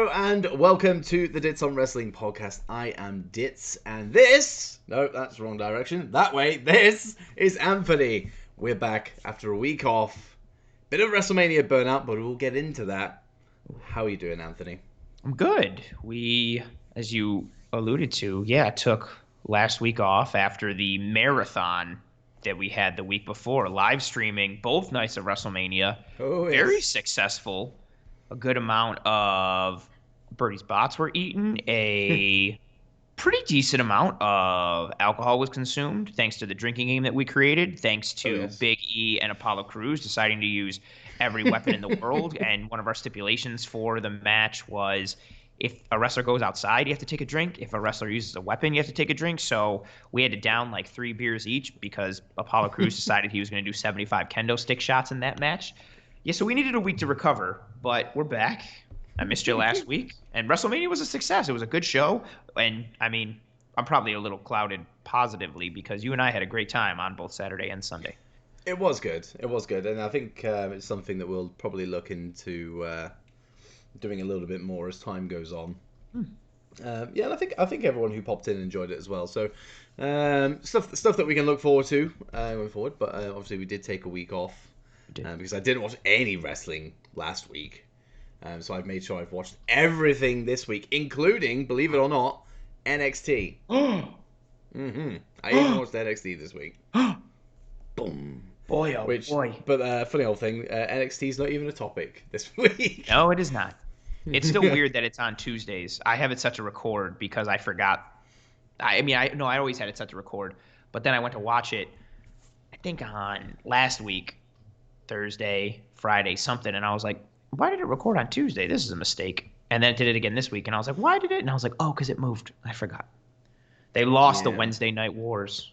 Hello and welcome to the Dits on Wrestling podcast. I am Dits and this... No, that's the wrong direction. That way, this is Anthony. We're back after a week off. Bit of WrestleMania burnout, but we'll get into that. How are you doing, Anthony? I'm good. We, as you alluded to, took last week off after the marathon that we had the week before, live streaming both nights of WrestleMania. Oh, Very yes. successful. A good amount of Birdie's Bots were eaten. A pretty decent amount of alcohol was consumed, thanks to the drinking game that we created, thanks to Big E and Apollo Crews deciding to use every weapon in the world. And one of our stipulations for the match was if a wrestler goes outside, you have to take a drink. If a wrestler uses a weapon, you have to take a drink. So we had to down like 3 beers each because Apollo Crews decided he was going to do 75 kendo stick shots in that match. Yeah, so we needed a week to recover, but we're back. I missed you last week, and WrestleMania was a success. It was a good show, and I mean, I'm probably a little clouded positively because you and I had a great time on both Saturday and Sunday. It was good. It was good, and I think it's something that we'll probably look into doing a little bit more as time goes on. And I think everyone who popped in enjoyed it as well. So stuff that we can look forward to going forward. But obviously, we did take a week off because I didn't watch any wrestling last week. So I've made sure I've watched everything this week, including, believe it or not, NXT. I even watched NXT this week. Boom. Boy, oh boy. But funny old thing, NXT's not even a topic this week. No, it is not. It's still weird that it's on Tuesdays. I have it set to record because I forgot. I always had it set to record, but then I went to watch it, I think on last week, Thursday, Friday, something, and I was like, why did it record on Tuesday? This is a mistake. And then it did it again this week, and I was like, why did it? And I was like, oh, because it moved. I forgot. They lost the Wednesday Night Wars.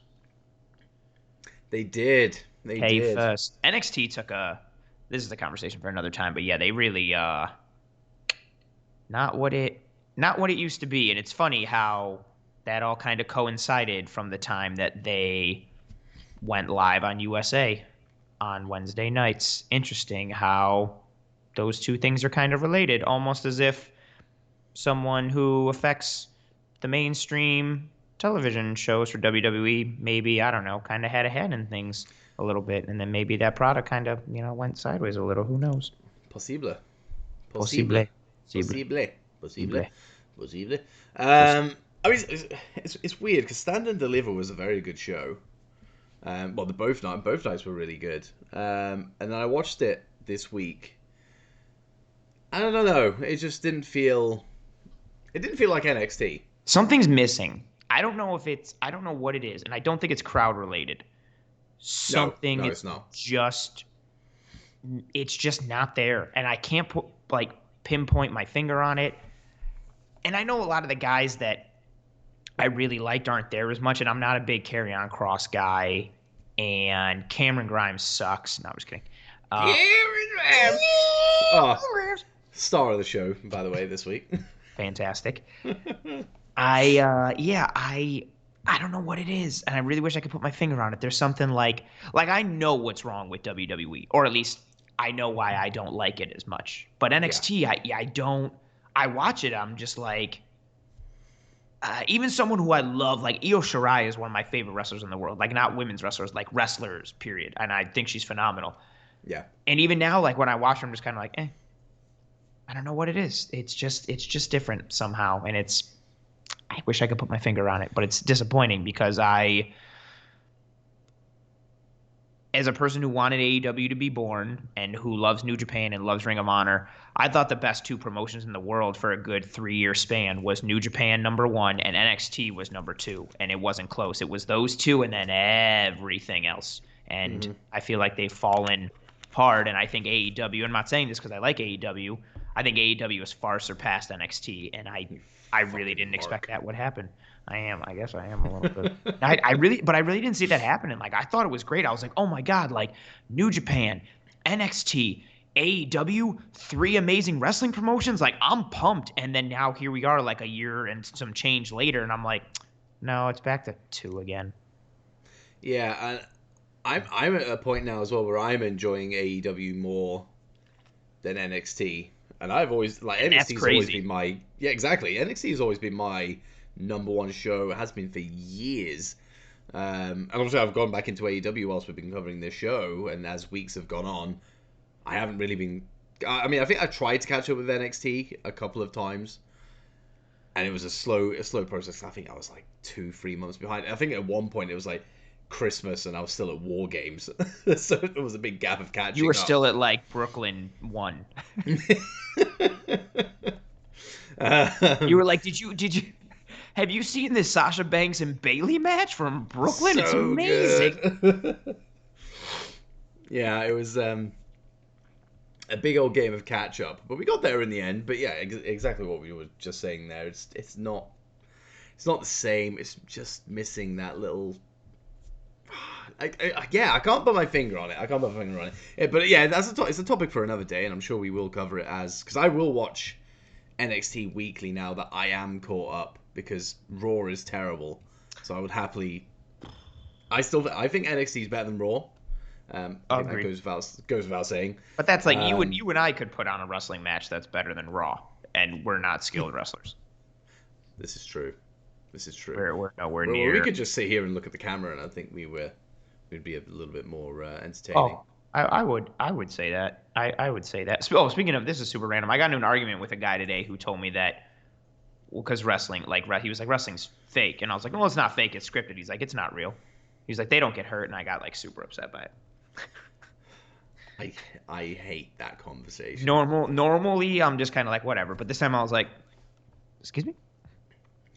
They did. They did. First. NXT took this is a conversation for another time, but yeah, they really not what it used to be. And it's funny how that all kind of coincided from the time that they went live on USA on Wednesday nights. Interesting how those two things are kind of related, almost as if someone who affects the mainstream television shows for WWE maybe, I don't know, kind of had a hand in things a little bit, and then maybe that product kind of, went sideways a little. Who knows? Possible. Possible. I mean, it's weird because Stand and Deliver was a very good show. Both nights were really good. And then I watched it this week. I don't know. It just didn't feel. It didn't feel like NXT. Something's missing. I don't know what it is, and I don't think it's crowd related. It's not. It's just not there, and I can't pinpoint my finger on it. And I know a lot of the guys that I really liked aren't there as much, and I'm not a big Karrion Kross guy, and Cameron Grimes sucks. No, I'm just kidding. Cameron Grimes. Star of the show, by the way, this week. Fantastic. I don't know what it is, and I really wish I could put my finger on it. There's something like I know what's wrong with WWE, or at least I know why I don't like it as much. But NXT, I don't. I watch it. I'm just like, even someone who I love, like Io Shirai is one of my favorite wrestlers in the world. Like not women's wrestlers, like wrestlers, period. And I think she's phenomenal. Yeah. And even now, like when I watch her, I'm just kind of like, I don't know what it is. It's just different somehow, and I wish I could put my finger on it, but it's disappointing because as a person who wanted AEW to be born and who loves New Japan and loves Ring of Honor, I thought the best two promotions in the world for a good 3-year span was New Japan #1 and NXT was #2, and it wasn't close. It was those two and then everything else. And I feel like they've fallen hard, and I think AEW, I'm not saying this because I like AEW, I think AEW has far surpassed NXT, and I really didn't expect that would happen. I guess I am a little bit. I really didn't see that happening. Like I thought it was great. I was like, oh my God, like New Japan, NXT, AEW, 3 amazing wrestling promotions. Like I'm pumped. And then now here we are, like a year and some change later, and I'm like, no, it's back to 2 again. Yeah, and I'm at a point now as well where I'm enjoying AEW more than NXT. And I've always That's NXT's always crazy. been my exactly. NXT has always been my number one show. It has been for years. And obviously I've gone back into AEW whilst we've been covering this show, and as weeks have gone on, I haven't really been. I mean, I think I tried to catch up with NXT a couple of times, and it was a slow process. I think I was like 2-3 months behind. I think at one point it was like Christmas, and I was still at War Games, so there was a big gap of catching up. You were still at like Brooklyn 1. You were like, did you have you seen this Sasha Banks and Bailey match from Brooklyn? It's amazing. Good. Yeah, it was a big old game of catch up, but we got there in the end. But yeah, exactly what we were just saying there. It's not the same. It's just missing that little. I can't put my finger on it. Yeah, but yeah, it's a topic for another day, and I'm sure we will cover it because I will watch NXT weekly now that I am caught up, because Raw is terrible. So I would happily. I think NXT is better than Raw. I think that goes without saying. But that's like you and I could put on a wrestling match that's better than Raw, and we're not skilled wrestlers. This is true. We're nowhere near. We could just sit here and look at the camera, and I think we'd be a little bit more entertaining. Oh, I would say that. I would say that. Oh, speaking of, this is super random. I got into an argument with a guy today who told me that, because wrestling, he was like, wrestling's fake, and I was like, well, it's not fake, it's scripted. He's like, it's not real. He's like, they don't get hurt, and I got like super upset by it. I hate that conversation. Normally, I'm just kind of like, whatever. But this time I was like, excuse me?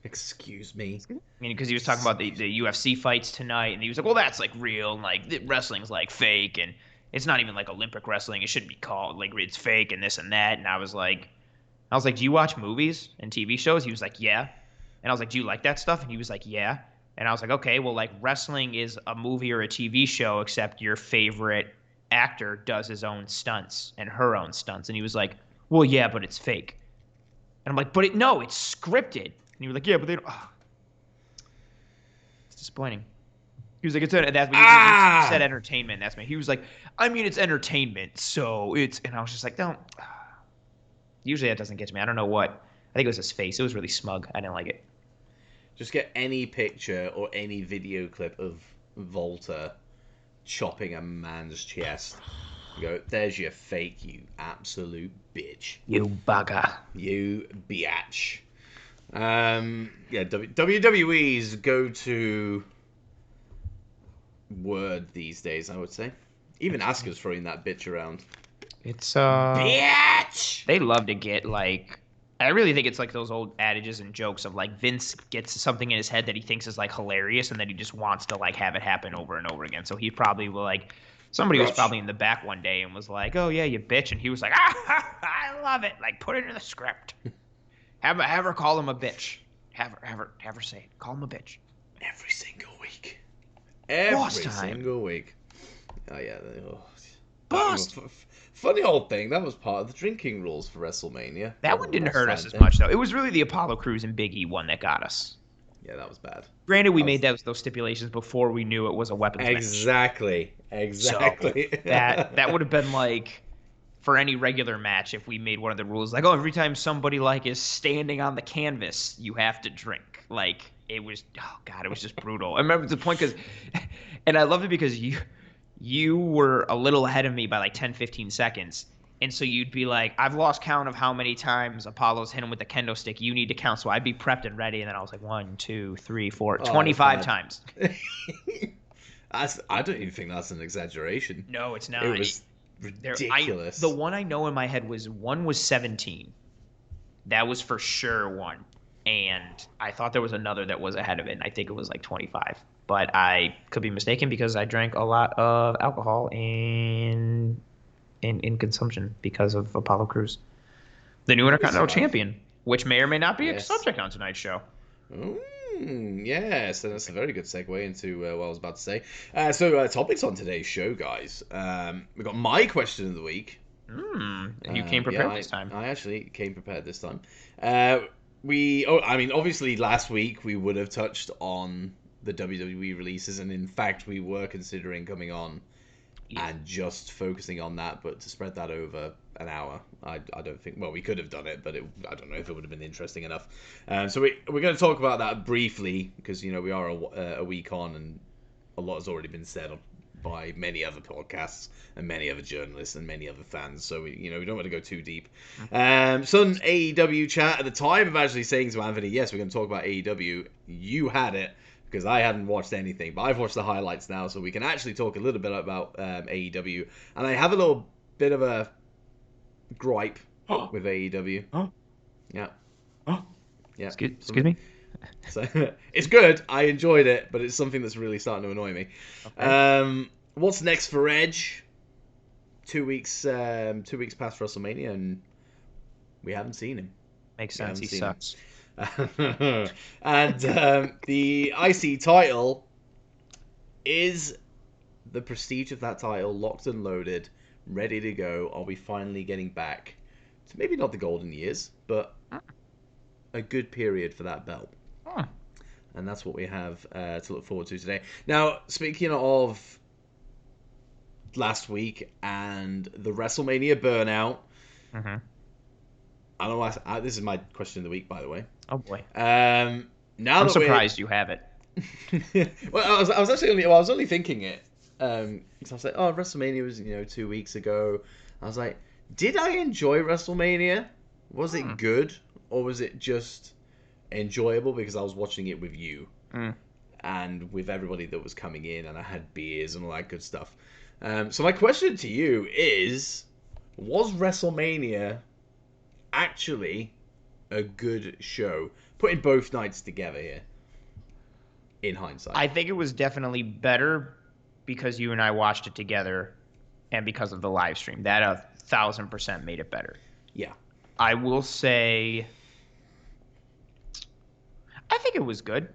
Excuse me? I mean, because he was talking about the UFC fights tonight, and he was like, well, that's like real, and like wrestling's like fake, and it's not even like Olympic wrestling. It shouldn't be called like it's fake and this and that. And I was like, do you watch movies and TV shows? He was like, yeah. And I was like, do you like that stuff? And he was like, yeah. And I was like, okay, well, like wrestling is a movie or a TV show, except your favorite actor does his own stunts and her own stunts. And he was like, well, yeah, but it's fake. And I'm like, no, it's scripted. And he was like, yeah, but they don't. Oh. It's disappointing. He was like, he said entertainment. That's me. He was like, I mean, it's entertainment, so it's. And I was just like, don't. Usually that doesn't get to me. I don't know what. I think it was his face. It was really smug. I didn't like it. Just get any picture or any video clip of Volta chopping a man's chest. You go, there's your fake, you absolute bitch. You bugger. You biatch. Yeah, WWE's go-to word these days, I would say. Even Asuka's throwing that bitch around. It's bitch. They love to get like. I really think it's like those old adages and jokes of like Vince gets something in his head that he thinks is like hilarious, and then he just wants to like have it happen over and over again. So he probably will like. Somebody was probably in the back one day and was like, "Oh yeah, you bitch," and he was like, "I love it. Like put it in the script. Have her call him a bitch. Have her say it. Call him a bitch. Every single week. Every single week. Oh yeah. Boss. Funny old thing. That was part of the drinking rules for Wrestlemania. That one didn't hurt us as much though. It was really the Apollo Crews and Big E one that got us. Yeah, that was bad. Granted, we made those stipulations before we knew it was a weapons match. Exactly. So that would have been like for any regular match if we made one of the rules like, oh, every time somebody like is standing on the canvas, you have to drink. Like it was, oh god, it was just brutal. I remember the point and I loved it because you were a little ahead of me by like 10, 15 seconds. And so you'd be like, I've lost count of how many times Apollo's hit him with the kendo stick. You need to count. So I'd be prepped and ready. And then I was like, 1, 2, 3, 4, 25 times. I don't even think that's an exaggeration. No, it's not. It was ridiculous. The one I know in my head was 17. That was for sure one. And I thought there was another that was ahead of it. And I think it was like 25. But I could be mistaken because I drank a lot of alcohol in consumption because of Apollo Crews, the new Intercontinental Champion, which may or may not be a subject on tonight's show. Yes, and that's a very good segue into what I was about to say. So topics on today's show, guys. We got my question of the week. You came prepared this time. I actually came prepared this time. Obviously last week we would have touched on the WWE releases, and in fact we were considering coming on and just focusing on that, but to spread that over an hour, I don't think. Well, we could have done it, but I don't know if it would have been interesting enough. So we're going to talk about that briefly because we are a week on, and a lot has already been said by many other podcasts and many other journalists and many other fans. So we don't want to go too deep. Some AEW chat at the time of actually saying to Anthony, yes, we're going to talk about AEW. You had it, because I hadn't watched anything, but I've watched the highlights now, so we can actually talk a little bit about AEW. And I have a little bit of a gripe with AEW. Yeah. Yeah. Excuse me? So it's good. I enjoyed it, but it's something that's really starting to annoy me. Okay. What's next for Edge? 2 weeks past WrestleMania, and we haven't seen him. Makes sense. He sucks. And the IC title, is the prestige of that title locked and loaded, ready to go? Are we finally getting back to maybe not the golden years, but a good period for that belt? And that's what we have to look forward to today. Now, speaking of last week and the WrestleMania burnout, I don't know. This is my question of the week, by the way. Oh boy! Now I'm surprised you have it. Well, I was only thinking it because I was like, oh, WrestleMania was 2 weeks ago. I was like, did I enjoy WrestleMania? Was it good, or was it just enjoyable because I was watching it with you and with everybody that was coming in, and I had beers and all that good stuff. So my question to you is, was WrestleMania actually a good show, putting both nights together here, in hindsight? I think it was definitely better because you and I watched it together and because of the live stream. That 1,000% made it better. Yeah. I will say, I think it was good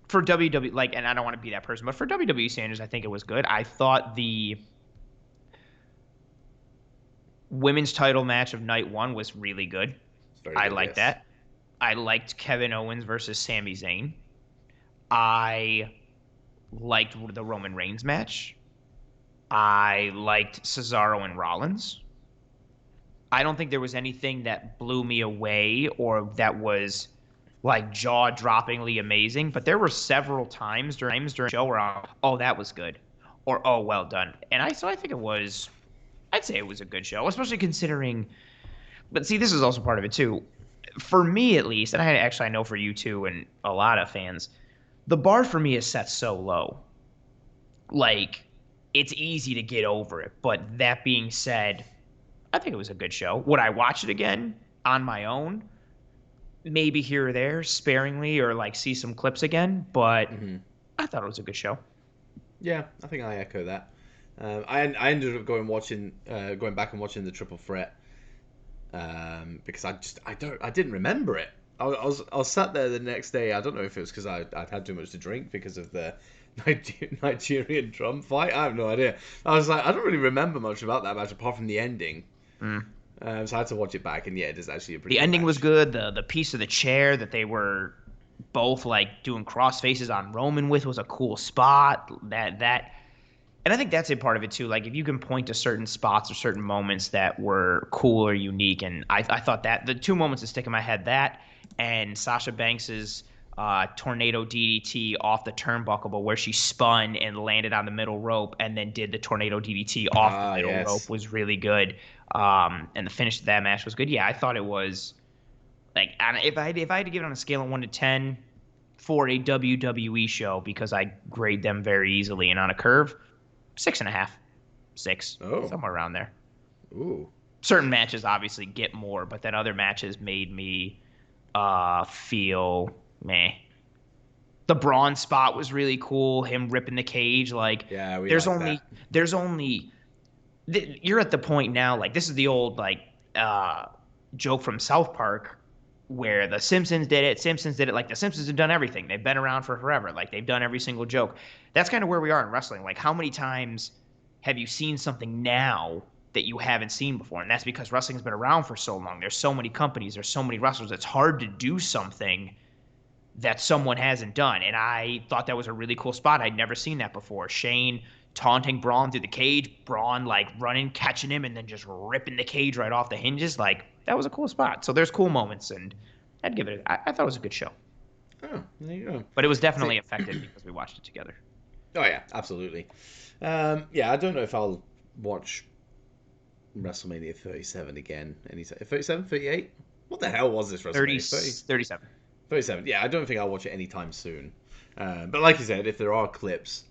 for WWE, and I don't want to be that person, but for WWE standards, I think it was good. I thought the women's title match of night one was really good. I liked that. I liked Kevin Owens versus Sami Zayn. I liked the Roman Reigns match. I liked Cesaro and Rollins. I don't think there was anything that blew me away or that was jaw-droppingly amazing, but there were several times during the show where that was good, or oh, well done. And I think I'd say it was a good show, especially considering. But see, this is also part of it too. For me, at least, and I know for you too, and a lot of fans, the bar for me is set so low. It's easy to get over it. But that being said, I think it was a good show. Would I watch it again on my own? Maybe here or there, sparingly, or see some clips again. But I thought it was a good show. Yeah, I think I echo that. I ended up going back and watching the Triple Threat because I didn't remember it. I was sat there the next day. I don't know if it was because I'd had too much to drink because of the Nigerian drum fight. I have no idea. I was like, I don't really remember much about that match apart from the ending. So I had to watch it back, and yeah, it is actually a pretty. The ending match. was good. The piece of the chair that they were both doing cross faces on Roman with was a cool spot. And I think that's a part of it too. If you can point to certain spots or certain moments that were cool or unique, and I thought that the two moments that stick in my head, that and Sasha Banks's tornado DDT off the turnbuckle, but where she spun and landed on the middle rope and then did the tornado DDT off the middle rope was really good. And the finish of that match was good. Yeah, I thought it was if I had to give it on a scale of 1 to 10 for a WWE show, because I grade them very easily, and on a curve, 6.5, 6, somewhere around there. Ooh. Certain matches obviously get more, but then other matches made me feel meh. The Braun spot was really cool. Him ripping the cage, you're at the point now, this is the old joke from South Park where the Simpsons did it. The Simpsons have done everything. They've been around for forever. They've done every single joke. That's kind of where we are in wrestling. How many times have you seen something now that you haven't seen before? And that's because wrestling's been around for so long. There's so many companies. There's so many wrestlers. It's hard to do something that someone hasn't done. And I thought that was a really cool spot. I'd never seen that before. Shane taunting Braun through the cage, Braun like running, catching him, and then just ripping the cage right off the hinges. Like, that was a cool spot. So there's cool moments, and I'd give it. I thought it was a good show. Oh, there you go. But it was definitely affected because we watched it together. Oh yeah, absolutely. Yeah, I don't know if I'll watch WrestleMania 37 again. 37, 38? What the hell was this WrestleMania? 37. 37. Yeah, I don't think I'll watch it anytime soon. But like you said, if there are clips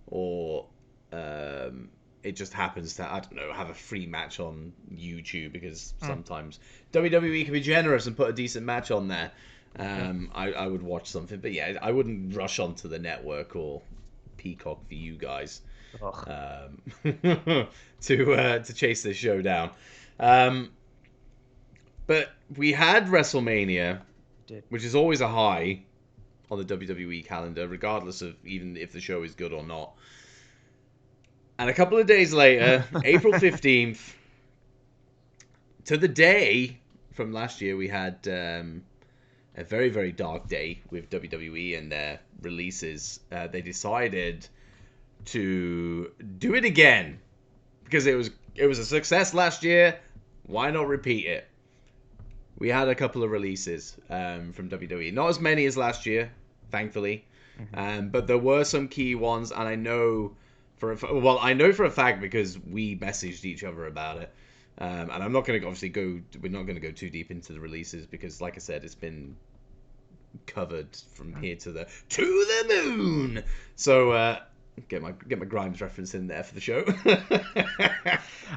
or it just happens to, I don't know, have a free match on YouTube, because sometimes WWE can be generous and put a decent match on there. I would watch something, but yeah, I wouldn't rush onto the network or Peacock for you guys to chase this show down. But we had WrestleMania, which is always a high on the WWE calendar, regardless of even if the show is good or not. And a couple of days later, April 15th, to the day from last year, we had a very, very dark day with WWE and their releases. They decided to do it again because it was a success last year. Why not repeat it? We had a couple of releases from WWE. Not as many as last year, thankfully. But there were some key ones, and I know for a fact because we messaged each other about it. And I'm not going to we're not going to go too deep into the releases because, like I said, it's been covered from here to the moon. So get my Grimes reference in there for the show.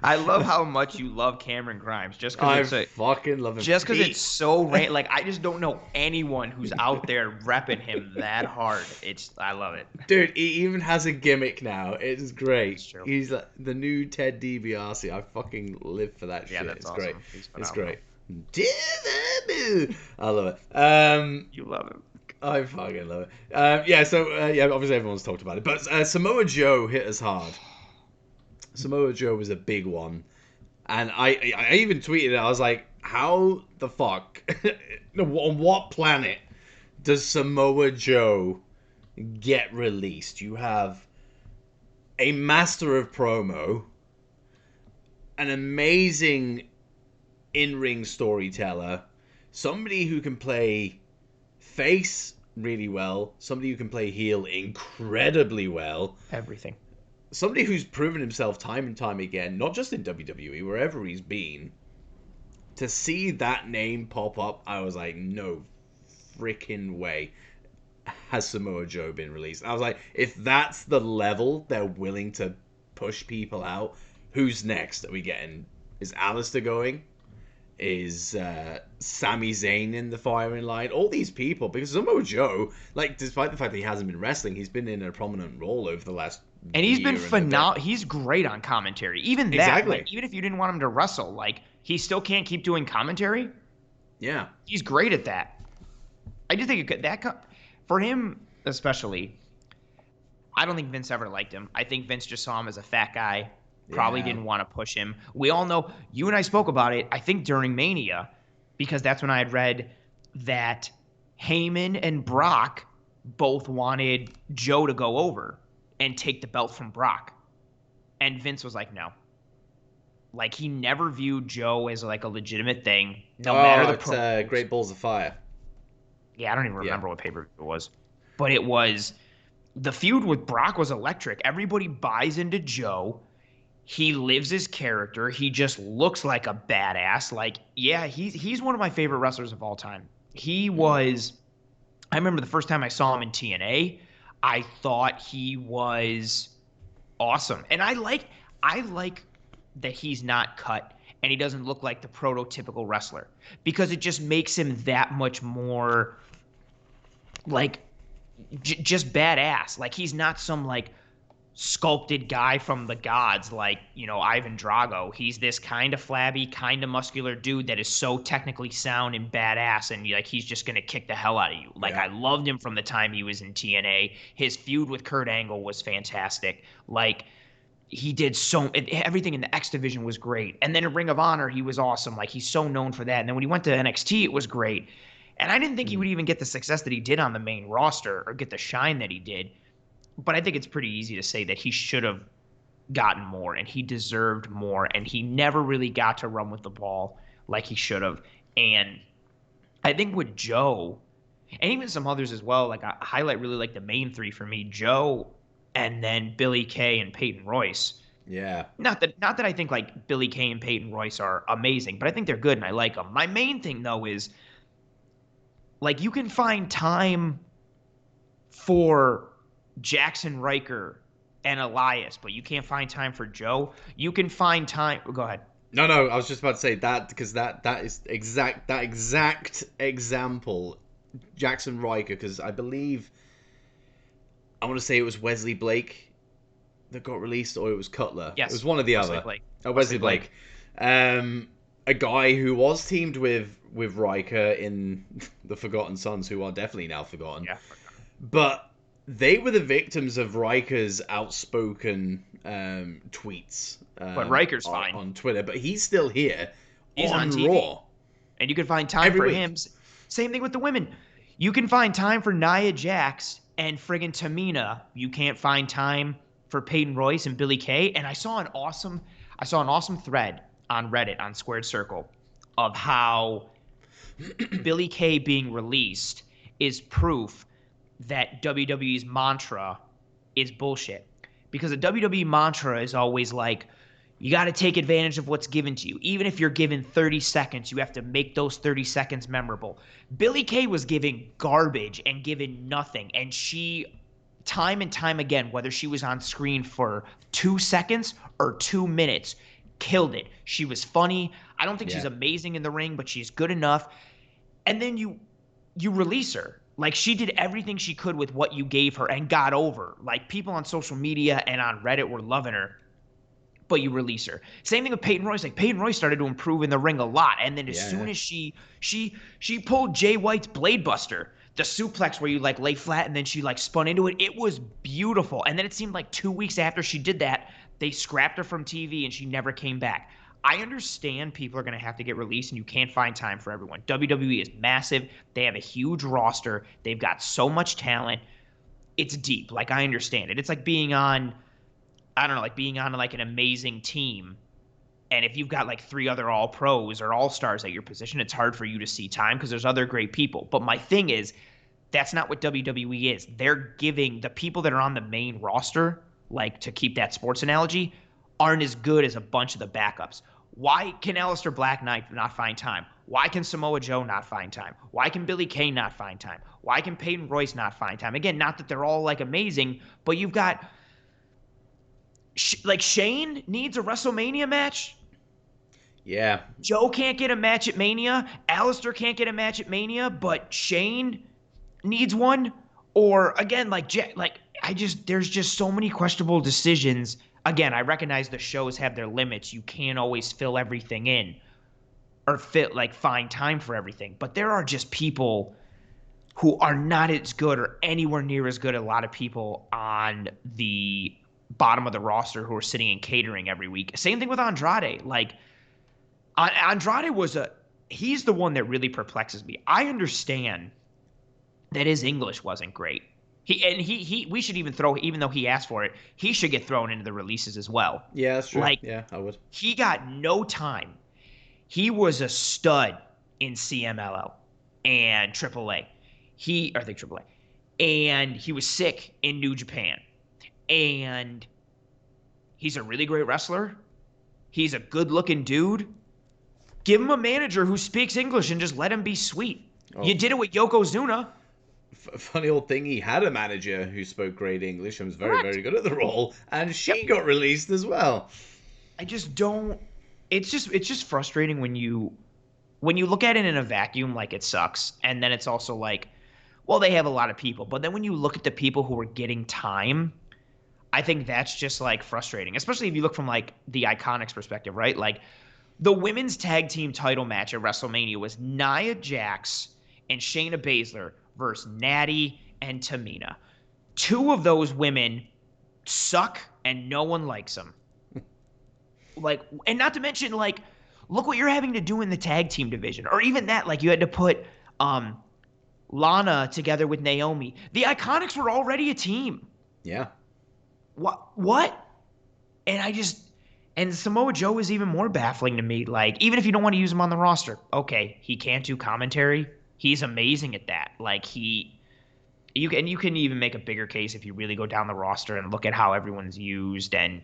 I love how much you love Cameron Grimes, just because I fucking love him. Just because it's so like, I just don't know anyone who's out there repping him that hard. I love it, dude. He even has a gimmick now. It's great. It's true. He's like the new Ted DiBiase. I fucking live for that shit. That's it's awesome. Great. It's great. I love it. You love him. I fucking love it. Yeah, so obviously everyone's talked about it, but Samoa Joe hit us hard. Samoa Joe was a big one, and I even tweeted it. I was like, how the fuck, on what planet does Samoa Joe get released? You have a master of promo, an amazing in-ring storyteller, somebody who can play face really well, somebody who can play heel incredibly well, everything, somebody who's proven himself time and time again, not just in WWE, wherever he's been. To see that name pop up, I was like, no freaking way has Samoa Joe been released. I was like, if that's the level they're willing to push people out, who's next? Are we getting, is Alistair going? Is Sami Zayn in the firing line? All these people, because Samoa Joe, like, despite the fact that he hasn't been wrestling, he's been in a prominent role over the last and he's been phenomenal. He's great on commentary. Even that, exactly. Like, even if you didn't want him to wrestle, like, he still can't keep doing commentary. Yeah, he's great at that. I just think for him especially. I don't think Vince ever liked him. I think Vince just saw him as a fat guy. Probably didn't want to push him. We all know, you and I spoke about it, I think during Mania, because that's when I had read that Heyman and Brock both wanted Joe to go over and take the belt from Brock. And Vince was like, no. Like, he never viewed Joe as like a legitimate thing. No matter the it's Great Balls of Fire. Yeah, I don't even remember what pay-per-view it was. But it was, the feud with Brock was electric. Everybody buys into Joe. He lives his character. He just looks like a badass. Like, yeah, he's one of my favorite wrestlers of all time. He was, I remember the first time I saw him in TNA, I thought he was awesome. And I like that he's not cut and he doesn't look like the prototypical wrestler, because it just makes him that much more like just badass. Like, he's not some like sculpted guy from the gods like, Ivan Drago. He's this kind of flabby, kind of muscular dude that is so technically sound and badass, and like, he's just gonna kick the hell out of you. Like, I loved him from the time he was in TNA. His feud with Kurt Angle was fantastic. Like, he did everything in the X division was great, and then in Ring of Honor he was awesome. Like, he's so known for that. And then when he went to NXT, it was great. And I didn't think he would even get the success that he did on the main roster or get the shine that he did. but I think it's pretty easy to say that he should have gotten more and he deserved more, and he never really got to run with the ball like he should have. And I think with Joe and even some others as well, like I highlight really like the main three for me, Joe and then Billy Kay and Peyton Royce. Yeah. Not that I think like Billy Kay and Peyton Royce are amazing, but I think they're good and I like them. My main thing though is like you can find time for Jackson Riker and Elias, but you can't find time for Joe. You can find time. Go ahead. No, I was just about to say that because that is that exact example, Jackson Riker, because I believe I want to say it was Wesley Blake that got released, or it was Cutler. Yes, it was one or the Wesley other. Blake. Oh, Wesley Blake. A guy who was teamed with Riker in the Forgotten Sons, who are definitely now forgotten. Yeah. But they were the victims of Riker's outspoken tweets. But Riker's fine on Twitter, but he's still here. He's on TV. Raw. And you can find time Every for week. him. Same thing with the women. You can find time for Nia Jax and friggin' Tamina. You can't find time for Peyton Royce and Billy Kay. And I saw an awesome thread on Reddit on Squared Circle of how Billy Kay being released is proof that WWE's mantra is bullshit. Because the WWE mantra is always like, you got to take advantage of what's given to you. Even if you're given 30 seconds, you have to make those 30 seconds memorable. Billy Kay was giving garbage and given nothing. And she, time and time again, whether she was on screen for 2 seconds or 2 minutes, killed it. She was funny. I don't think she's amazing in the ring, but she's good enough. And then you release her. Like, she did everything she could with what you gave her and got over. Like, people on social media and on Reddit were loving her, but you release her. Same thing with Peyton Royce. Like, Peyton Royce started to improve in the ring a lot. And then as soon as she pulled Jay White's Blade Buster, the suplex where you, like, lay flat and then she, like, spun into it, it was beautiful. And then it seemed like 2 weeks after she did that, they scrapped her from TV and she never came back. I understand people are going to have to get released and you can't find time for everyone. WWE is massive. They have a huge roster. They've got so much talent. It's deep. Like, I understand it. It's like being on, I don't know, like being on like an amazing team. And if you've got like 3 other all pros or all stars at your position, it's hard for you to see time because there's other great people. But my thing is, that's not what WWE is. They're giving the people that are on the main roster, like to keep that sports analogy, aren't as good as a bunch of the backups. Why can Aleister Black not find time? Why can Samoa Joe not find time? Why can Billy Kay not find time? Why can Peyton Royce not find time? Again, not that they're all like amazing, but you've got like Shane needs a WrestleMania match. Yeah. Joe can't get a match at Mania. Aleister can't get a match at Mania, but Shane needs one. Or again, there's just so many questionable decisions. Again, I recognize the shows have their limits. You can't always fill everything in or find time for everything. But there are just people who are not as good or anywhere near as good as a lot of people on the bottom of the roster who are sitting in catering every week. Same thing with Andrade. Like, Andrade he's the one that really perplexes me. I understand that his English wasn't great. We should even even though he asked for it, he should get thrown into the releases as well. Yeah, that's true. Like, yeah, I would. He got no time. He was a stud in CMLL and AAA. AAA. And he was sick in New Japan. And he's a really great wrestler. He's a good-looking dude. Give him a manager who speaks English and just let him be sweet. Oh. You did it with Yokozuna. Funny old thing, he had a manager who spoke great English and was very, very good at the role, and she got released as well. I just don't. It's just frustrating when you look at it in a vacuum, like it sucks, and then it's also like, well, they have a lot of people, but then when you look at the people who are getting time, I think that's just like frustrating, especially if you look from like the Iconics perspective, right? Like, the women's tag team title match at WrestleMania was Nia Jax and Shayna Baszler versus Natty and Tamina. 2 of those women suck and no one likes them. Like, and not to mention, like, look what you're having to do in the tag team division. Or even that, like, you had to put Lana together with Naomi. The Iconics were already a team. Yeah. What? And and Samoa Joe is even more baffling to me. Like, even if you don't want to use him on the roster, okay, he can't do commentary. He's amazing at that. Like, you can even make a bigger case if you really go down the roster and look at how everyone's used. And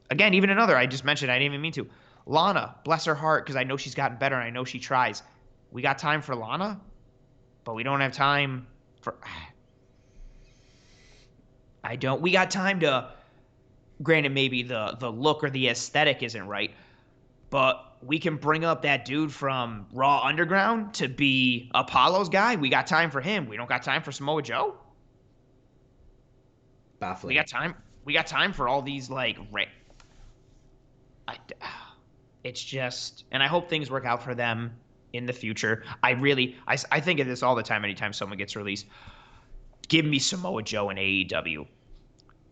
again, even another I just mentioned, I didn't even mean to. Lana, bless her heart, because I know she's gotten better and I know she tries. We got time for Lana, but we don't have time for. I don't. We got time to. Granted, maybe the look or the aesthetic isn't right, but we can bring up that dude from Raw Underground to be Apollo's guy. We got time for him. We don't got time for Samoa Joe. We Baffling. got time. We got time for all these like. I, it's just, and I hope things work out for them in the future. I think of this all the time. Anytime someone gets released, give me Samoa Joe in AEW.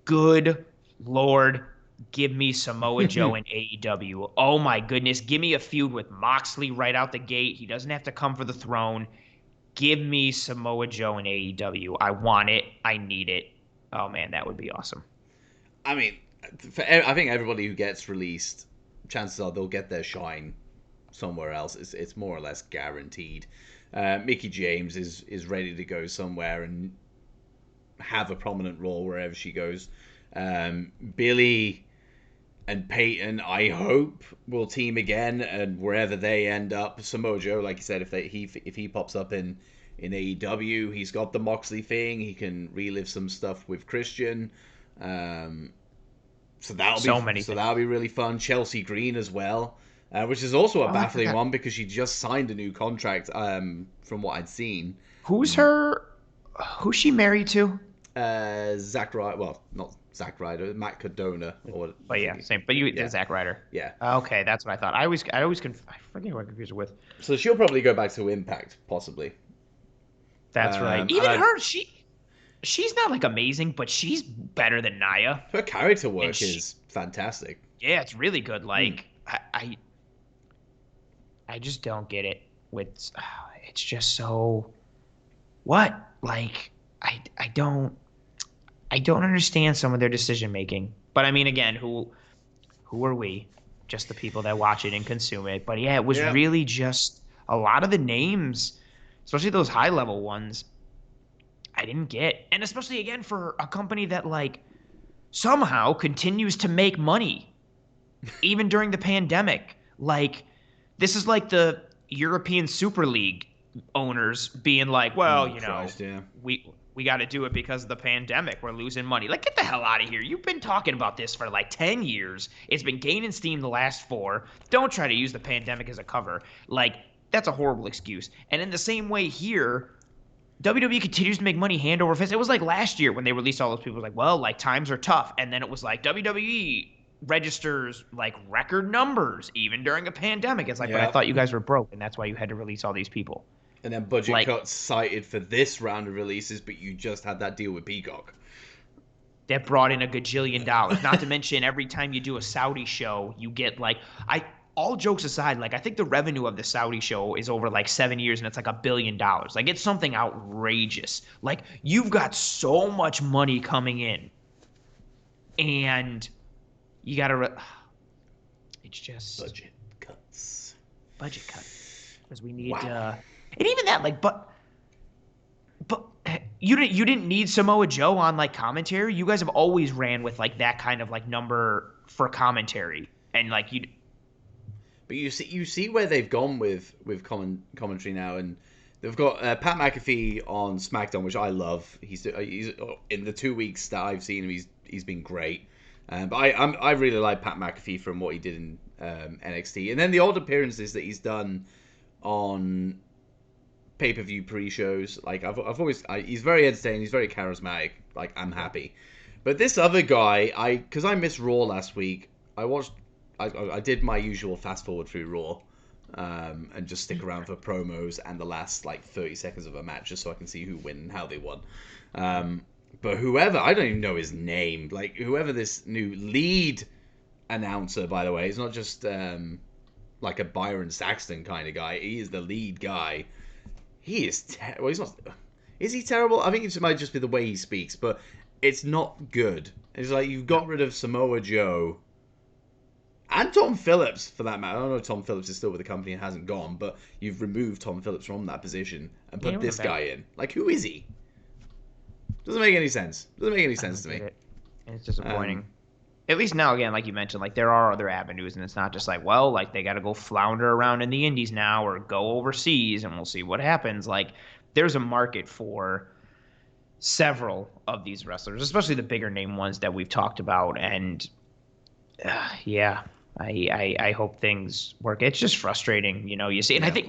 Good Lord, give me Samoa Joe in AEW. Oh my goodness, give me a feud with Moxley right out the gate. He doesn't have to come for the throne. Give me Samoa Joe in AEW. I want it. I need it. Oh man, that would be awesome. I mean, I think everybody who gets released, chances are they'll get their shine somewhere else. It's more or less guaranteed. Mickey James is ready to go somewhere and have a prominent role wherever she goes. Billy and Peyton, I hope, will team again, and wherever they end up, Samoa Joe, like you said, if he pops up in AEW, he's got the Moxley thing. He can relive some stuff with Christian. Um, So many things. that'll be really fun. Chelsea Green as well, which is also a Oh, I baffling forgot. one because she just signed a new contract. From what I'd seen, Who's her? Who's she married to? Zack Ryder, well, not Zack Ryder, Matt Cardona, or But I yeah, think, same. But you, yeah, Zack Ryder. yeah. Okay, that's what I thought. I forget who I confused her with. So she'll probably go back to Impact, possibly. That's right. And Even her, she's not like amazing, but she's better than Naya. her character And work is fantastic. yeah, it's really good. Mm. Like I just don't get it. With it's just so what? Like I don't understand some of their decision making. But I mean, again, who are we? Just the people that watch it and consume it. But yeah, it was Yeah, really just a lot of the names, especially those high level ones, I didn't get. And especially again for a company that like somehow continues to make money even during the pandemic. Like this is like the European Super League owners being like, well, oh Christ, yeah. we got to do it because of the pandemic. We're losing money. Like, get the hell out of here. You've been talking about this for like 10 years. It's been gaining steam the last 4. Don't try to use the pandemic as a cover. Like, that's a horrible excuse. And in the same way here, WWE continues to make money hand over fist. It was like last year when they released all those people. It was like, well, like times are tough. And then it was like WWE registers like record numbers even during a pandemic. It's like, but I Yeah. thought you guys were broke and that's why you had to release all these people. And then budget Like cuts cited for this round of releases, but you just had that deal with Peacock. that brought in a gajillion dollars. Not to mention every time you do a Saudi show, you get like I all jokes aside, like I think the revenue of the Saudi show is over like 7 years and it's like $1 billion. Like it's something outrageous. Like you've got so much money coming in and you got to it's just Budget cuts. budget cut because we need Wow. and even that like but you didn't need Samoa Joe on like commentary. You guys have always ran with like that kind of like number for commentary, and like you. But you see where they've gone with commentary now, and they've got Pat McAfee on SmackDown, which I love. He's in the 2 weeks that I've seen him, he's been great. But I really like Pat McAfee from what he did in NXT, and then the odd appearances that he's done on pay-per-view pre-shows. Like I've always he's very entertaining. He's very charismatic. Like I'm happy. But this other guy, because I missed Raw last week, I watched. I did my usual fast forward through Raw, and just stick around for promos and the last like 30 seconds of a match just so I can see who win and how they won. But whoever, I don't even know his name. Like whoever this new lead announcer, by the way, is not just like a Byron Saxton kind of guy. He is the lead guy. He is well. He's not. Is he terrible? I think it might just be the way he speaks. But it's not good. It's like you've got rid of Samoa Joe and Tom Phillips, for that matter. I don't know if Tom Phillips is still with the company and hasn't gone, but you've removed Tom Phillips from that position and put this guy in. Like, who is he? Doesn't make any sense. Doesn't make any sense to me. It's disappointing. At least now, again, like you mentioned, like there are other avenues, and it's not just like, well, like they got to go flounder around in the indies now or go overseas, and we'll see what happens. Like, there's a market for several of these wrestlers, especially the bigger name ones that we've talked about. And yeah, I hope things work. It's just frustrating, you see. And I think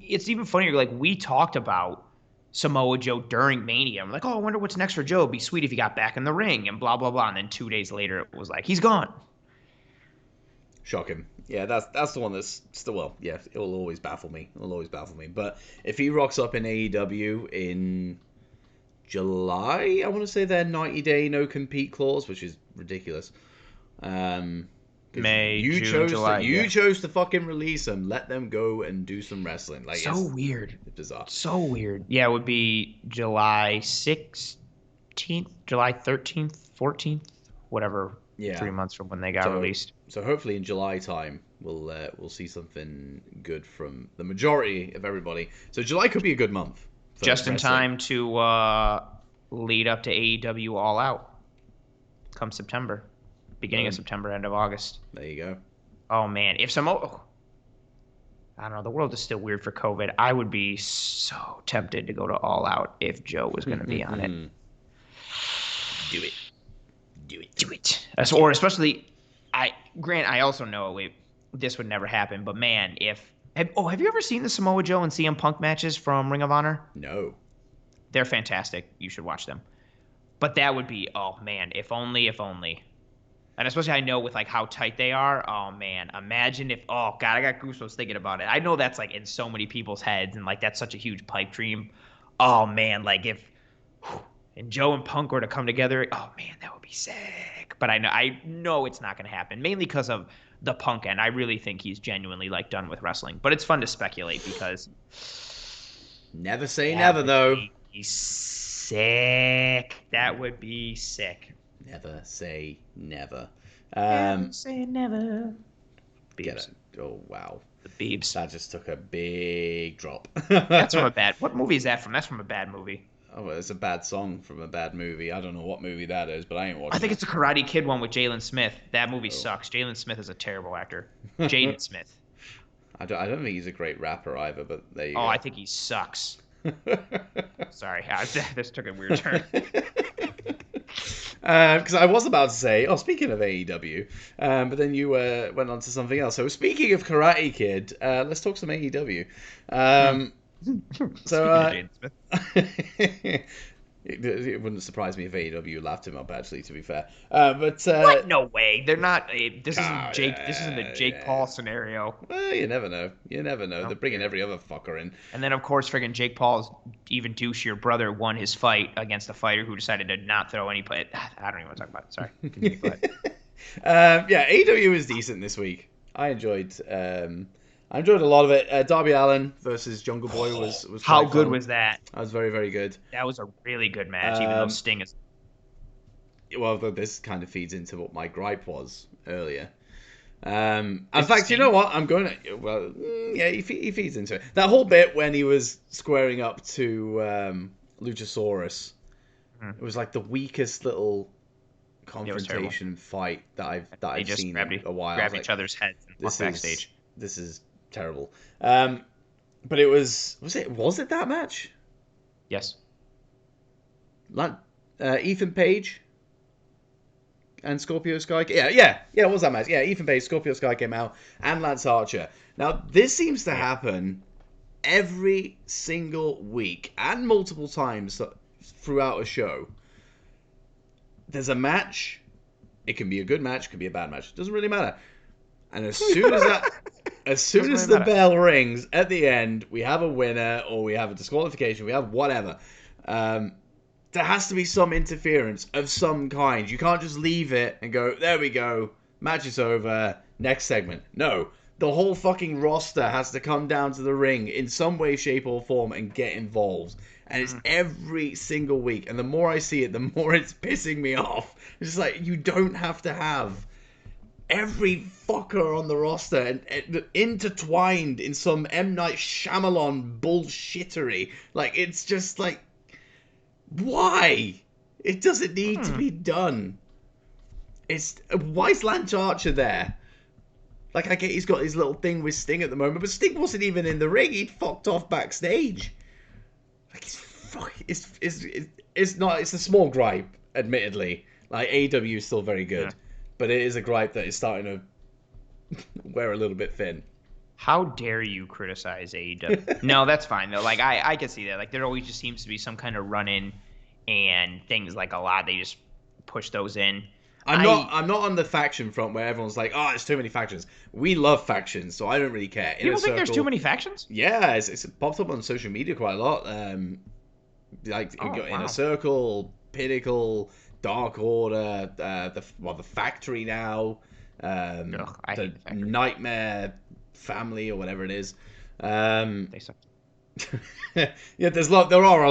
it's even funnier. Like, we talked about Samoa Joe during Mania. I'm like, oh, I wonder what's next for Joe. It'd be sweet if he got back in the ring and blah, blah, blah. And then 2 days later, it was like, he's gone. Shocking. Yeah, that's the one that's still, well, yeah, it'll always baffle me. But if he rocks up in AEW in July, I want to say their 90-day no-compete clause, which is ridiculous. May, June, July. You chose to fucking release them. Let them go and do some wrestling. Like, so weird. It's bizarre. So weird. Yeah, it would be July 16th, July 13th, 14th, whatever. Yeah. 3 months from when they got released. So hopefully in July time we'll see something good from the majority of everybody. So July could be a good month. Just in time to lead up to AEW All Out come September. Beginning of September, end of August. There you go. Oh, man. If I don't know. The world is still weird for COVID. I would be so tempted to go to All Out if Joe was going to be on it. Do it. Or especially, I also know this would never happen, but man, have you ever seen the Samoa Joe and CM Punk matches from Ring of Honor? No. They're fantastic. You should watch them. But that would be, oh man, if only. And especially I know with like how tight they are, oh man, imagine if, oh God, I got goosebumps thinking about it. I know that's like in so many people's heads and like that's such a huge pipe dream. Oh man, like if and Joe and Punk were to come together, oh man, that would be sick. But I know it's not going to happen, mainly because of the Punk end. I really think he's genuinely like done with wrestling. But it's fun to speculate because never say never, though. He's sick. That would be sick. Never say never. Never say never. Get it? Oh wow. The Beebs. That just took a big drop. That's from a bad. What movie is that from? That's from a bad movie. Oh, well, it's a bad song from a bad movie. I don't know what movie that is, but I ain't watching. I think it's the Karate Kid one with Jalen Smith. That movie sucks. Jalen Smith is a terrible actor. Jaden Smith. I don't think he's a great rapper either, but there you go. Oh, I think he sucks. Sorry, this took a weird turn. Because I was about to say, speaking of AEW, but then you went on to something else. So speaking of Karate Kid, let's talk some AEW. It wouldn't surprise me if AEW laughed him up, actually, to be fair. But what? No way. They're not. This isn't Jake. This isn't the Jake Paul scenario. Well, you never know. They're bringing every other fucker in. And then, of course, friggin' Jake Paul's even douchier brother won his fight against a fighter who decided to not throw any. I don't even want to talk about it. Sorry. Continue, go ahead. AEW was decent this week. I enjoyed a lot of it. Darby Allin versus Jungle Boy was how good fun. Was that? That was very, very good. That was a really good match, even though Sting is. Well, this kind of feeds into what my gripe was earlier. In fact, Sting? You know what? I'm going to. Well, yeah, he feeds into it. That whole bit when he was squaring up to Luchasaurus, it was like the weakest little confrontation fight that I've seen in a while. Grab each other's heads and walk backstage. This is terrible. But it was it that match? Yes. Ethan Page and Scorpio Sky. Yeah, it was that match. Yeah, Ethan Page, Scorpio Sky came out, and Lance Archer. Now, this seems to happen every single week and multiple times throughout a show. There's a match. It can be a good match, it can be a bad match. It doesn't really matter. And as soon as the bell rings at the end, we have a winner or we have a disqualification, we have whatever. There has to be some interference of some kind. You can't just leave it and go, there we go, match is over, next segment. No, the whole fucking roster has to come down to the ring in some way, shape, or form and get involved. And it's every single week. And the more I see it, the more it's pissing me off. It's just like, you don't have to have every fucker on the roster and intertwined in some M. Night Shyamalan bullshittery. Like, it's just like, why? It doesn't need to be done. Why is Lance Archer there? Like, I get he's got his little thing with Sting at the moment, but Sting wasn't even in the ring. He'd fucked off backstage. Like, it's not. It's a small gripe, admittedly. Like, AEW is still very good, but it is a gripe that is starting to wear a little bit thin. How dare you criticize AEW? No, that's fine though. Like, I can see that. Like, there always just seems to be some kind of run-in and things like a lot. They just push those in. I'm not on the faction front where everyone's like, oh, there's too many factions. We love factions, so I don't really care. People think there's too many factions? Yeah, it's popped up on social media quite a lot. Inner Circle, Pinnacle, Dark Order, the Factory now, the Nightmare Family or whatever it is. They suck. Yeah, there are a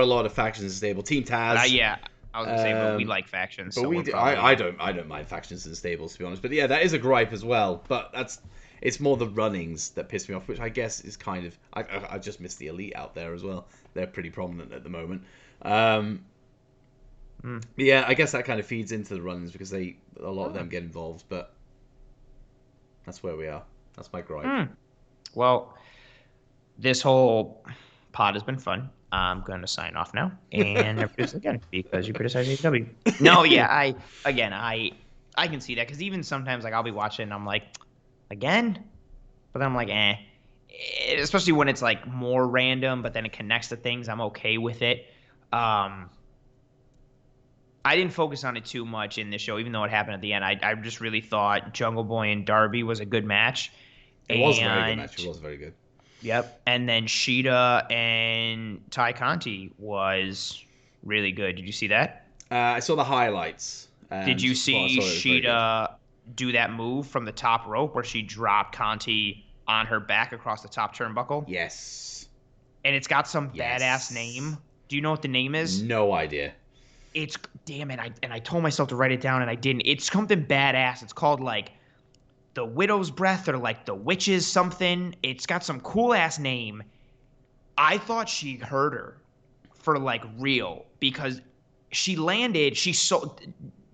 lot of factions in the stable. Team Taz. Yeah. I was gonna say, but we like factions. But so I don't mind factions in stables, to be honest. But yeah, that is a gripe as well. But it's more the runnings that piss me off, which I guess is kind of I just miss the Elite out there as well. They're pretty prominent at the moment. Yeah, I guess that kind of feeds into the runnings because a lot of them get involved. But that's where we are. That's my gripe. Well, this whole pod has been fun. I'm going to sign off now and never do this again because you criticize AEW. No, yeah, I can see that because even sometimes like I'll be watching and I'm like, again? But then I'm like, especially when it's like more random, but then it connects to things. I'm okay with it. I didn't focus on it too much in this show, even though it happened at the end. I just really thought Jungle Boy and Darby was a good match. It was a very good match. It was very good. Yep. And then Shida and Ty Conti was really good. Did you see that? I saw the highlights. Did you see Shida do that move from the top rope where she dropped Conti on her back across the top turnbuckle? Yes. And it's got some badass name. Do you know what the name is? No idea. It's, damn it, I told myself to write it down and I didn't. It's something badass. It's called like the Widow's Breath or like the Witch's something. It's got some cool ass name. I thought she hurt her for like real because she landed,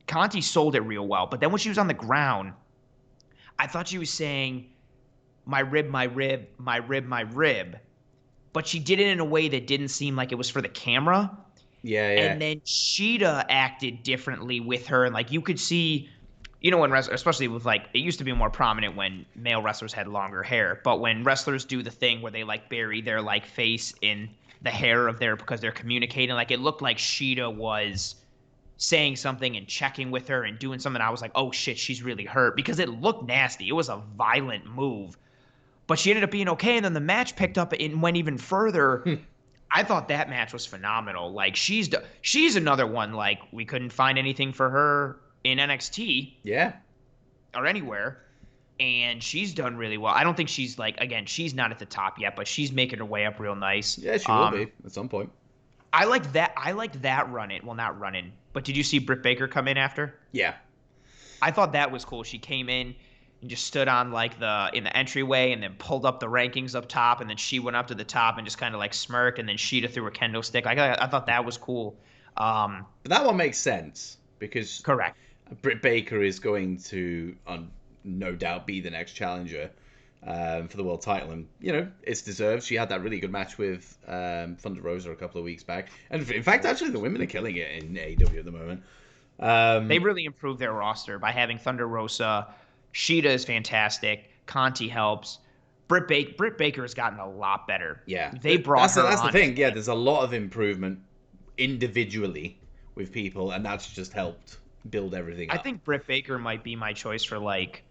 Conti sold it real well, but then when she was on the ground, I thought she was saying my rib, my rib, my rib, my rib, but she did it in a way that didn't seem like it was for the camera. Yeah. And then Shida acted differently with her, and like you could see, you know, when wrestlers, especially with like, it used to be more prominent when male wrestlers had longer hair, but when wrestlers do the thing where they like bury their like face in the hair of because they're communicating, like it looked like Shida was saying something and checking with her and doing something. I was like, oh shit, she's really hurt because it looked nasty. It was a violent move, but she ended up being okay. And then the match picked up and went even further. I thought that match was phenomenal. Like she's another one. Like we couldn't find anything for her in NXT, or anywhere, and she's done really well. I don't think she's like, again, she's not at the top yet, but she's making her way up real nice. Yeah, she will be at some point. I like that run-in. Well, not run-in, but did you see Britt Baker come in after? Yeah, I thought that was cool. She came in and just stood on like in the entryway and then pulled up the rankings up top, and then she went up to the top and just kind of like smirked, and then Shida threw a kendo stick. I thought that was cool. But that one makes sense because correct. Britt Baker is going to, no doubt, be the next challenger for the world title, and you know it's deserved. She had that really good match with Thunder Rosa a couple of weeks back, and in fact, actually, the women are killing it in AEW at the moment. They really improved their roster by having Thunder Rosa. Shida is fantastic. Conti helps. Britt Baker has gotten a lot better. Yeah, they brought her. That's the thing. Yeah, there's a lot of improvement individually with people, and that's just helped build everything up. I think Britt Baker might be my choice for like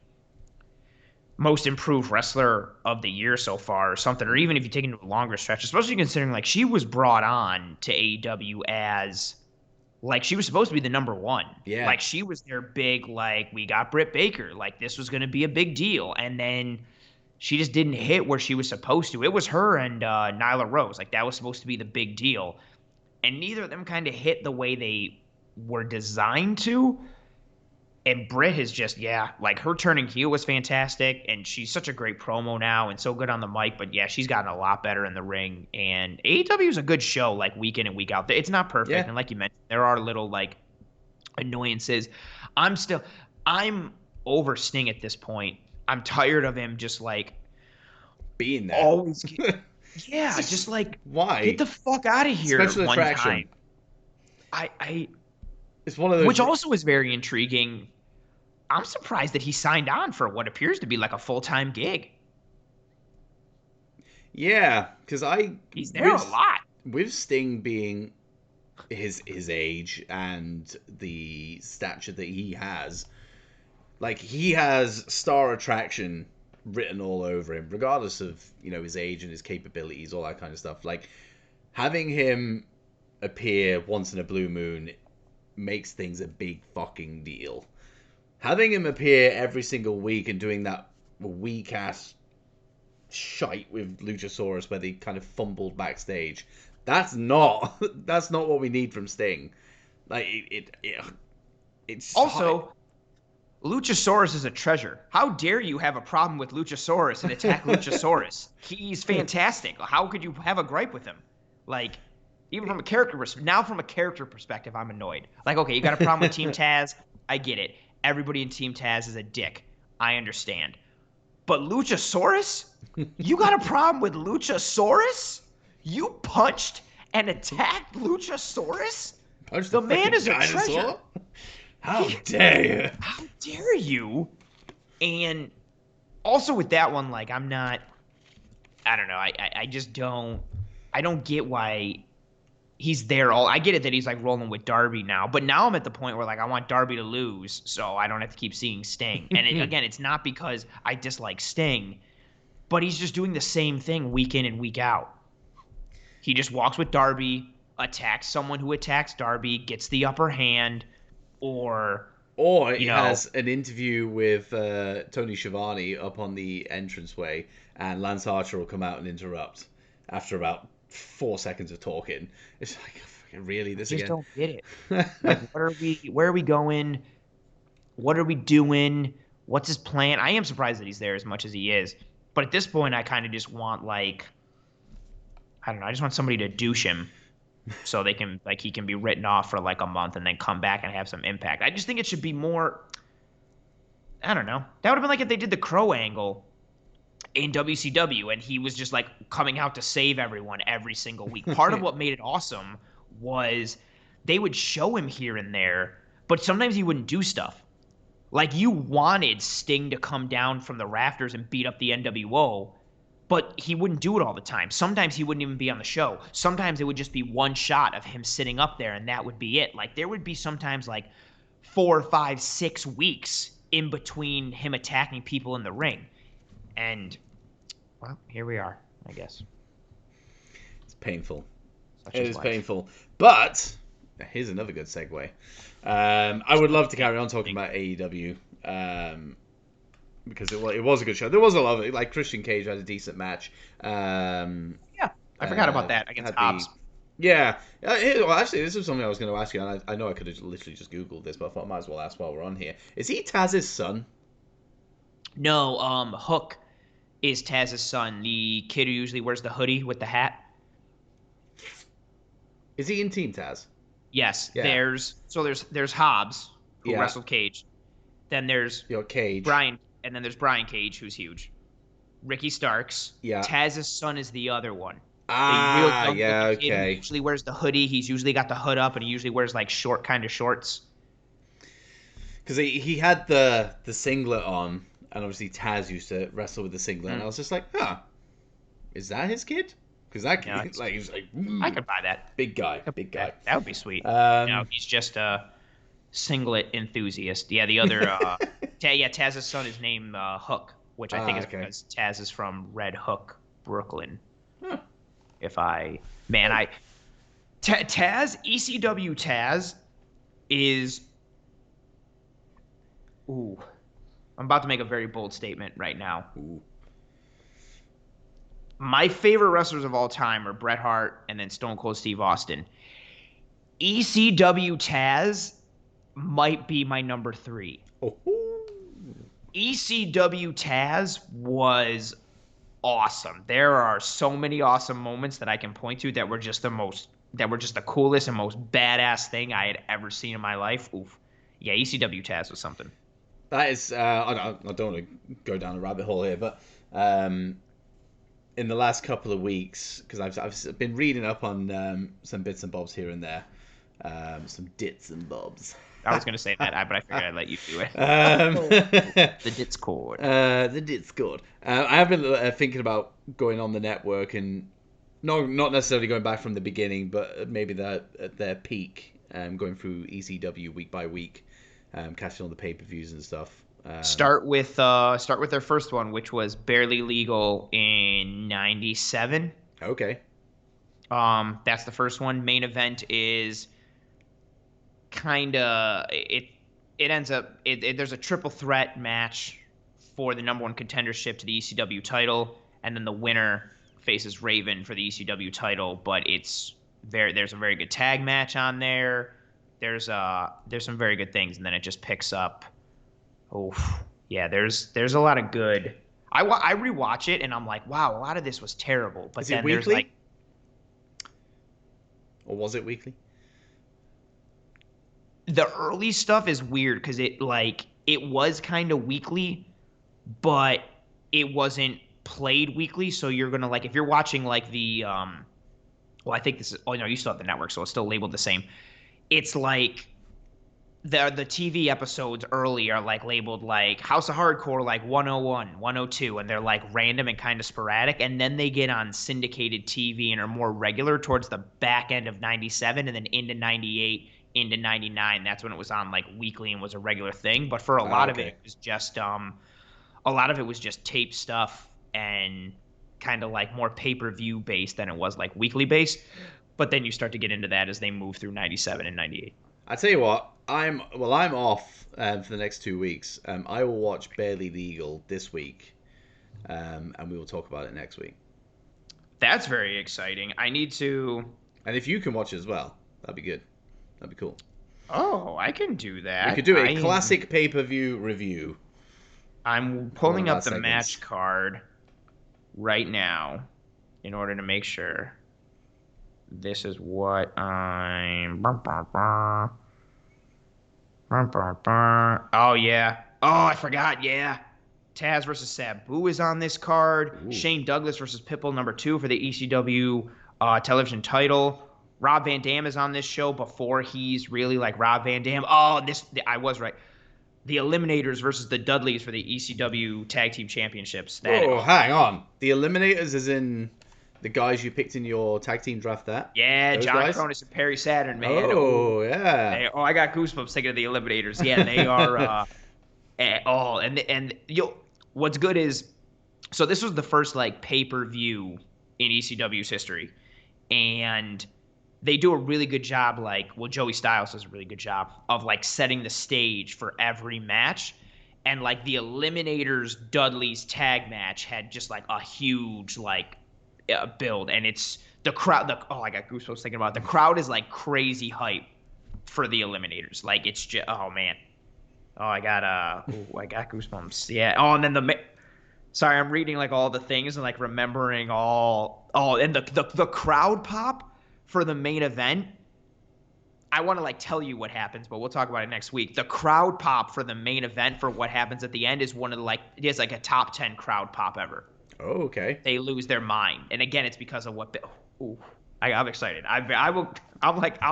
most improved wrestler of the year so far or something, or even if you take it into a longer stretch, especially considering like she was brought on to AEW as like she was supposed to be the number one. Yeah. Like she was their big, like we got Britt Baker, like this was going to be a big deal. And then she just didn't hit where she was supposed to. It was her and Nyla Rose. Like, that was supposed to be the big deal. And neither of them kind of hit the way they were designed to. And Britt has just, like, her turning heel was fantastic, and she's such a great promo now and so good on the mic. But yeah, she's gotten a lot better in the ring. And AEW is a good show, like, week in and week out. It's not perfect, Yeah. and like you mentioned, there are little like annoyances. I'm over Sting at this point. I'm tired of him just like being there. Always, just like why? Get the fuck out of here. Special attraction. It's one of those. Which also is very intriguing. I'm surprised that he signed on for what appears to be like a full-time gig. Yeah, because he's there a lot. With Sting being his age and the stature that he has, like, he has star attraction written all over him, regardless of, you know, his age and his capabilities, all that kind of stuff. Like, having him appear once in a blue moon makes things a big fucking deal. Having him appear every single week and doing that weak ass shite with Luchasaurus where they kind of fumbled backstage, that's not what we need from Sting. Like, it's also high. Luchasaurus is a treasure. How dare you have a problem with Luchasaurus and attack Luchasaurus? He's fantastic. How could you have a gripe with him? Like, even from a character perspective, I'm annoyed. Like, okay, you got a problem with Team Taz, I get it. Everybody in Team Taz is a dick. I understand. But Luchasaurus? You got a problem with Luchasaurus? You punched and attacked Luchasaurus? The man is a treasure. How dare you? How dare you? And also with that one, like, I don't know. I just don't get why he's there I get it that he's like rolling with Darby now, but now I'm at the point where, like, I want Darby to lose so I don't have to keep seeing Sting. And again, it's not because I dislike Sting, but he's just doing the same thing week in and week out. He just walks with Darby, attacks someone who attacks Darby, gets the upper hand, or he has an interview with Tony Schiavone up on the entranceway, and Lance Archer will come out and interrupt after about 4 seconds of talking. It's like, really, this again? I just don't get it. Like, where are we going? What are we doing? What's his plan? I am surprised that he's there as much as he is. But at this point, I kind of just want, like, I don't know, I just want somebody to douche him so they can, like, he can be written off for like a month and then come back and have some impact. I just think it should be more, I don't know. That would have been like if they did the Crow angle in WCW and he was just like coming out to save everyone every single week. Part of what made it awesome was they would show him here and there, but sometimes he wouldn't do stuff. Like, you wanted Sting to come down from the rafters and beat up the NWO, but he wouldn't do it all the time. Sometimes he wouldn't even be on the show. Sometimes it would just be one shot of him sitting up there and that would be it. Like, there would be sometimes like 4, 5, 6 weeks in between him attacking people in the ring. And, well, here we are, I guess. It's painful. It is painful. But here's another good segue. I would love to carry on talking about AEW because it was a good show. There was a lot of it. Like, Christian Cage had a decent match. I forgot about that against Hobbs. Yeah. Well, actually, this is something I was going to ask you, and I know I could have literally just Googled this, but I thought I might as well ask while we're on here. Is he Taz's son? No, Hook is Taz's son, the kid who usually wears the hoodie with the hat. Is he in Team Taz? Yes. Yeah. There's Hobbs, who wrestled Cage. Then there's Cage. Bryan, and then there's Bryan Cage, who's huge. Ricky Starks. Yeah. Taz's son is the other one. Okay. He usually wears the hoodie. He's usually got the hood up, and he usually wears like short kind of shorts. Because he had the singlet on, and obviously Taz used to wrestle with the singlet, and I was just like, is that his kid? Because that kid, like, he was like, I could buy that. Big guy. That would be sweet. No, he's just a singlet enthusiast. Yeah, the other, Taz's son is named Hook, which I think is because Taz is from Red Hook, Brooklyn. Huh. Taz, ECW Taz is, I'm about to make a very bold statement right now. Ooh. My favorite wrestlers of all time are Bret Hart and then Stone Cold Steve Austin. ECW Taz might be my number 3. Oh, ECW Taz was awesome. There are so many awesome moments that I can point to that were just the coolest and most badass thing I had ever seen in my life. Oof. Yeah, ECW Taz was something. that is. I don't want to go down a rabbit hole here, but in the last couple of weeks, because I've been reading up on some bits and bobs here and there, some dits and bobs. I was gonna say that, but I figured I'd let you do it. The Dits chord. The Dits chord. I have been thinking about going on the network and not necessarily going back from the beginning, but maybe at their peak, going through ECW week by week, catching all the pay-per-views and stuff. Start with their first one, which was Barely Legal in '97. Okay. That's the first one. Main event is it ends up there's a triple threat match for the number 1 contendership to the ECW title, and then the winner faces Raven for the ECW title. But there's a very good tag match on there. There's some very good things, and then it just picks up. Oh yeah, there's a lot of good. I rewatch it and I'm like, wow, a lot of this was terrible. But Is then it weekly? there's like, or was it weekly? the early stuff is weird because it was kind of weekly, but it wasn't played weekly. So you're gonna if you're watching the well, I think this is, oh no, you still have the network, so it's still labeled the same. It's like the TV episodes early are labeled House of Hardcore 101, 102, and they're random and kind of sporadic, and then they get on syndicated TV and are more regular towards the back end of '97 and then into '98, into '99. That's when it was on weekly and was a regular thing. But for a lot of it was just tape stuff and kind of more pay-per-view based than it was weekly based. But then you start to get into that as they move through '97 and '98. I tell you what, I'm off for the next 2 weeks. I will watch Barely Legal this week, and we will talk about it next week. That's very exciting. I need to. And if you can watch it as well, that'd be good. That'd be cool. Oh, I can do that. We could do a classic pay-per-view review. I'm pulling up the match card right now in order to make sure. This is what I'm. Oh, yeah. Oh, I forgot. Yeah. Taz versus Sabu is on this card. Ooh. Shane Douglas versus Pitbull #2 for the ECW television title. Rob Van Dam is on this show before he's really Rob Van Dam. Oh, I was right. The Eliminators versus the Dudleys for the ECW Tag Team Championships. Hang on. The Eliminators is in the guys you picked in your tag team draft there? Yeah, those John Cronus and Perry Saturn, man. Oh, yeah. I got goosebumps thinking of the Eliminators. Yeah, they are. What's good is, so this was the first pay-per-view in ECW's history, and they do a really good job. Joey Styles does a really good job of setting the stage for every match, and the Eliminators Dudley's tag match had just a huge build, and it's the crowd. I got goosebumps thinking about it. The crowd is crazy hype for the Eliminators. It's just, oh man, I got goosebumps. Yeah. Oh, and then sorry, I'm reading all the things and remembering all. Oh, and the crowd pop for the main event. I want to tell you what happens, but we'll talk about it next week. The crowd pop for the main event for what happens at the end is one of the it is a top 10 crowd pop ever. Oh, okay. They lose their mind, and again, it's because of what. I'm excited. I'm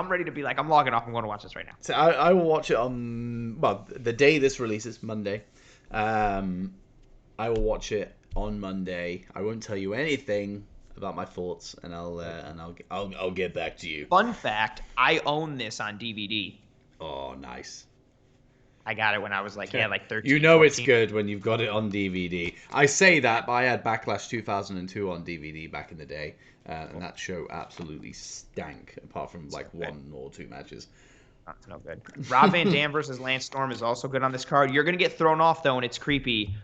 ready to be I'm logging off. I'm going to watch this right now. So I will watch it on the day this releases, Monday. I will watch it on Monday. I won't tell you anything about my thoughts, and I'll get back to you. Fun fact: I own this on DVD. Oh, nice. I got it when I was 13. You know 14. It's good when you've got it on DVD. I say that, but I had Backlash 2002 on DVD back in the day, and that show absolutely stank, apart from 1 or 2 matches. That's no good. Rob Van Dam versus Lance Storm is also good on this card. You're going to get thrown off, though, and it's creepy.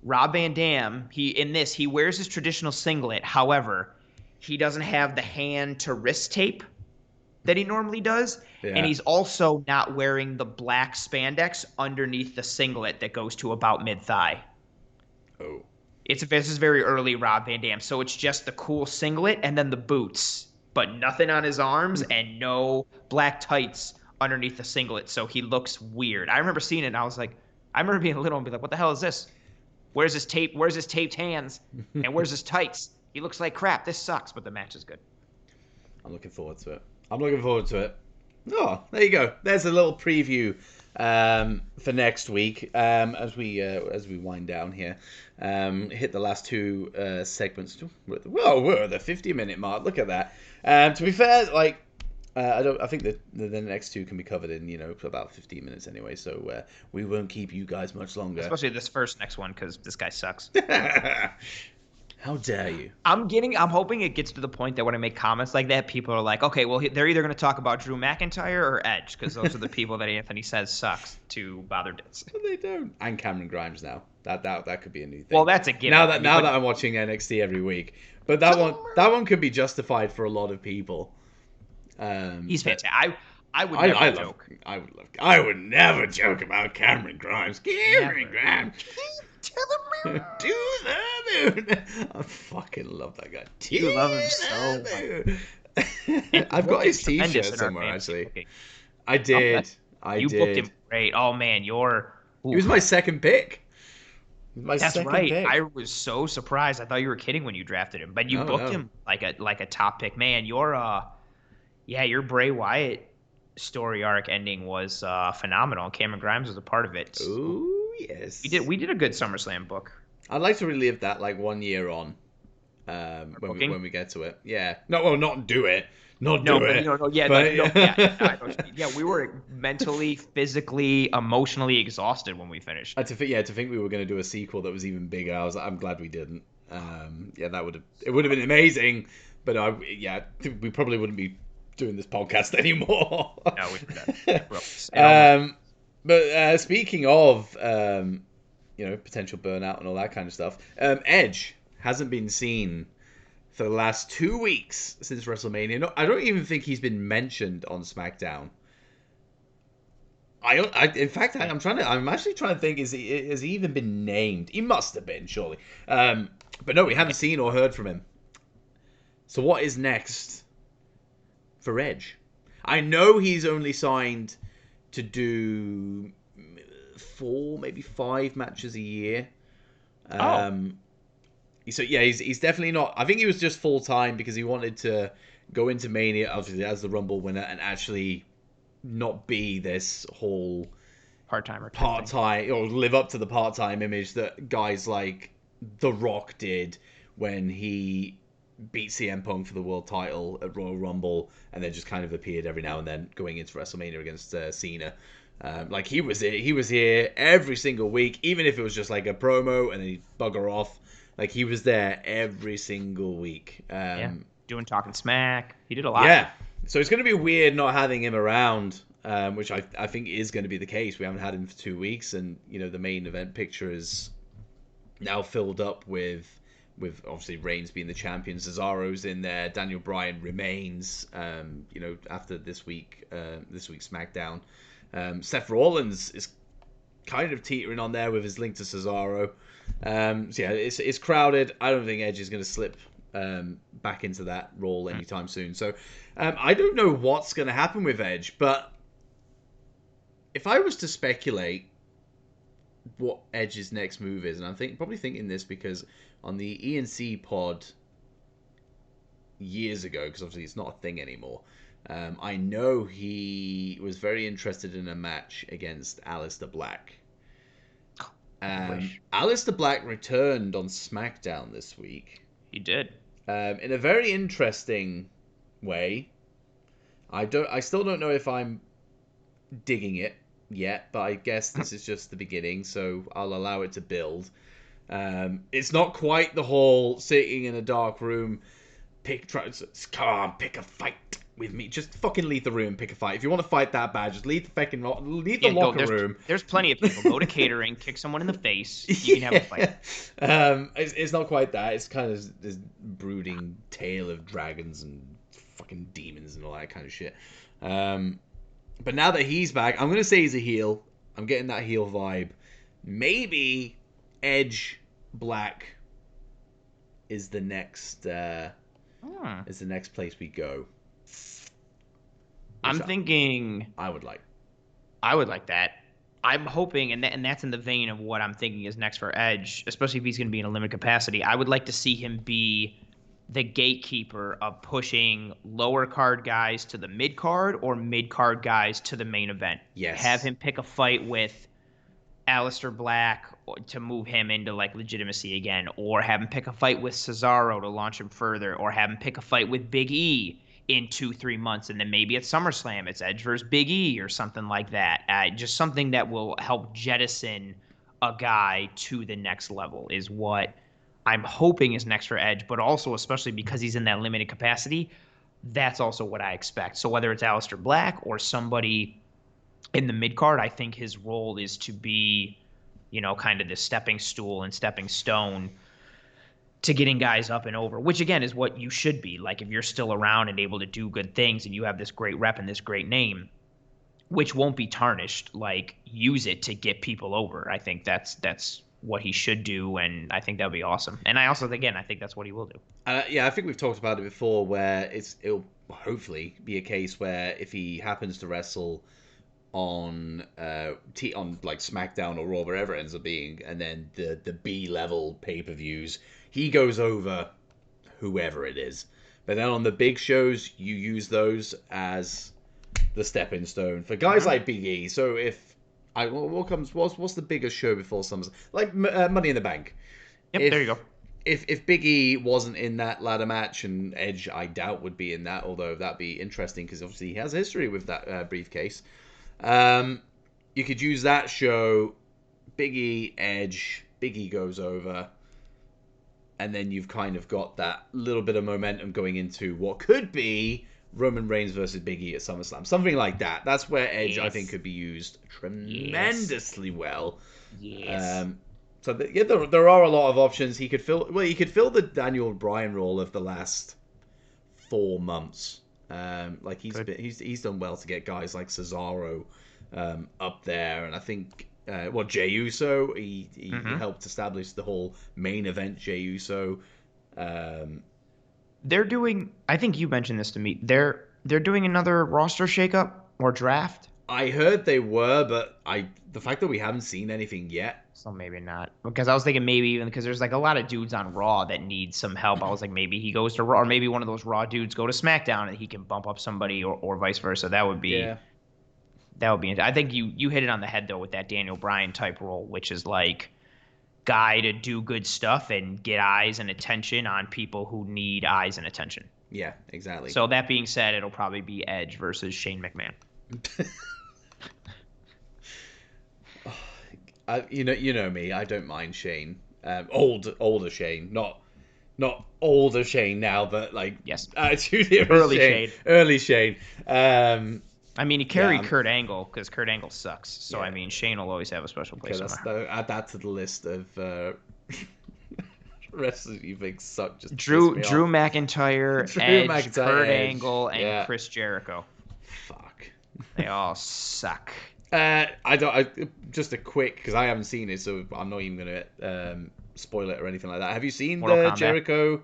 Rob Van Dam, he wears his traditional singlet. However, he doesn't have the hand to wrist tape that he normally does. And Yeah. he's also not wearing the black spandex underneath the singlet that goes to about mid-thigh. Oh. This is very early Rob Van Dam. So it's just the cool singlet and then the boots, but nothing on his arms and no black tights underneath the singlet. So he looks weird. I remember seeing it and I remember being little and be like, what the hell is this? Where's his tape? Where's his taped hands? And where's his tights? He looks like crap. This sucks, but the match is good. I'm looking forward to it. Oh, there you go. There's a little preview for next week as we wind down here. Hit the last two segments. Whoa, we're at the 50-minute mark. Look at that. To be fair, like I think that the next two can be covered in about 15 minutes anyway. So we won't keep you guys much longer. Especially this next one because this guy sucks. How dare you? I'm hoping it gets to the point that when I make comments like that, people are like, okay, well, they're either going to talk about Drew McIntyre or Edge, because those are the people that Anthony says sucks to bother Dits. But they don't. And Cameron Grimes now. That could be a new thing. Well, that's a given. Now that I'm watching NXT every week, but that one could be justified for a lot of people. He's fantastic. I would never joke. I would never joke about Cameron Grimes. Cameron Grimes. To the moon. To the moon. I fucking love that guy. You love him so much. I've got his t-shirt somewhere, actually. Booking. I did. You booked him great. Oh, man, He was my second pick. That's right. Pick. I was so surprised. I thought you were kidding when you drafted him. But you booked him like a top pick. Man, your Bray Wyatt story arc ending was phenomenal. Cameron Grimes was a part of it. Ooh. Yes. We did a good SummerSlam book. I'd like to relive that like 1 year on when we get to it. Yeah. Not do it. We were mentally, physically, emotionally exhausted when we finished. To think we were going to do a sequel that was even bigger, I'm glad we didn't. It would have been amazing, but we probably wouldn't be doing this podcast anymore. No, we wouldn't. But speaking of, potential burnout and all that kind of stuff, Edge hasn't been seen for the last 2 weeks since WrestleMania. No, I don't even think he's been mentioned on SmackDown. I'm actually trying to think, has he even been named? He must have been, surely. But no, we haven't seen or heard from him. So what is next for Edge? I know he's only signed to do 4, maybe 5 matches a year. So yeah, he's definitely not. I think he was just full time because he wanted to go into Mania, obviously as the Rumble winner, and actually not be this whole part-time or live up to the part-time image that guys like The Rock did when he beat CM Punk for the world title at Royal Rumble, and then just kind of appeared every now and then going into WrestleMania against Cena. Like he was here every single week, even if it was just like a promo and then he'd bugger off. Like he was there every single week. Doing Talking Smack. He did a lot. Yeah. So it's going to be weird not having him around, which I think is going to be the case. We haven't had him for 2 weeks, and the main event picture is now filled up with obviously Reigns being the champion, Cesaro's in there, Daniel Bryan remains, after this week's SmackDown. Seth Rollins is kind of teetering on there with his link to Cesaro. It's crowded. I don't think Edge is going to slip back into that role anytime soon. So I don't know what's going to happen with Edge, but if I was to speculate what Edge's next move is, and I'm probably thinking this because on the ENC pod years ago, because obviously it's not a thing anymore, I know he was very interested in a match against Aleister Black. Aleister Black returned on SmackDown this week. He did. In a very interesting way. I still don't know if I'm digging it yet, but I guess this is just the beginning, so I'll allow it to build. It's not quite the whole sitting in a dark room, pick a fight, with me. Just fucking leave the room, pick a fight. If you want to fight that bad, just leave the locker room. There's plenty of people. Go to catering, kick someone in the face. You can have a fight. It's not quite that. It's kind of this brooding tale of dragons and fucking demons and all that kind of shit. But now that he's back, I'm gonna say he's a heel. I'm getting that heel vibe. Maybe Edge Black is the next place we go. I'm thinking I would like that. I'm hoping, and that's in the vein of what I'm thinking is next for Edge, especially if he's going to be in a limited capacity. I would like to see him be the gatekeeper of pushing lower card guys to the mid card or mid card guys to the main event. Yes. Have him pick a fight with Aleister Black to move him into like legitimacy again, or have him pick a fight with Cesaro to launch him further, or have him pick a fight with Big E in 2-3 months, and then maybe at SummerSlam it's Edge versus Big E or something like that. Just something that will help jettison a guy to the next level is what I'm hoping is next for Edge, but also especially because he's in that limited capacity, that's also what I expect. So whether it's Aleister Black or somebody in the mid card, I think his role is to be, kind of the stepping stool and stepping stone to getting guys up and over, which again is what you should be. Like if you're still around and able to do good things and you have this great rep and this great name, which won't be tarnished, like use it to get people over. I think that's what he should do, and I think that would be awesome. And I also, again, I think that's what he will do. Yeah, I think we've talked about it before, where it'll hopefully be a case where if he happens to wrestle on like SmackDown or Raw, wherever it ends up being, and then the B level pay-per-views, he goes over whoever it is. But then on the big shows, you use those as the stepping stone for guys like Big E. So if what's the biggest show before SummerSlam? Like Money in the Bank. Yep, there you go. If Big E wasn't in that ladder match, and Edge I doubt would be in that, although that'd be interesting because obviously he has history with that briefcase. You could use that show, Big E, Edge, Big E goes over, and then you've kind of got that little bit of momentum going into what could be Roman Reigns versus Big E at SummerSlam. Something like that. That's where Edge, I think, could be used tremendously well. Yes. So there are a lot of options. He could fill the Daniel Bryan role of the last 4 months. Like he's done well to get guys like Cesaro up there, and I think Jey Uso, he helped establish the whole main event Jey Uso. They're doing, I think you mentioned this to me, they're doing another roster shakeup or draft. I heard they were, but the fact that we haven't seen anything yet. So maybe not. Because I was thinking maybe even because there's like a lot of dudes on Raw that need some help. I was like, maybe he goes to Raw, or maybe one of those Raw dudes go to SmackDown and he can bump up somebody, or vice versa. That would be I think you hit it on the head though with that Daniel Bryan type role, which is like guy to do good stuff and get eyes and attention on people who need eyes and attention. Yeah, exactly. So that being said, it'll probably be Edge versus Shane McMahon. You know me. I don't mind Shane. Older Shane, not older Shane now, but like yes, early Shane. I mean, he carried Kurt Angle because Kurt Angle sucks. So I mean, Shane will always have a special place. Add that to the list of wrestlers you think suck. Just Drew McIntyre, Edge, Kurt Angle, and Chris Jericho. Fuck. They all suck. Just a quick, because I haven't seen it, so I'm not even gonna spoil it or anything like that. Have you seen Mortal the Kombat? Jericho?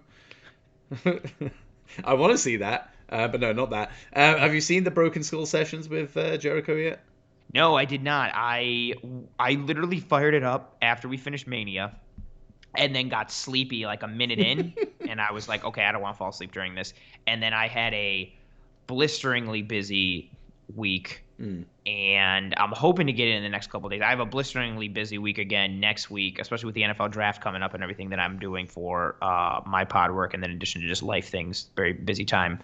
I want to see that, but no, not that. Have you seen the Broken Skull sessions with Jericho yet? No, I did not. I literally fired it up after we finished Mania, and then got sleepy like a minute in, and I was like, okay, I don't want to fall asleep during this. And then I had a blisteringly busy week. And I'm hoping to get it in the next couple of days. I have a blisteringly busy week again next week, especially with the NFL draft coming up and everything that I'm doing for my pod work, and then in addition to just life things, very busy time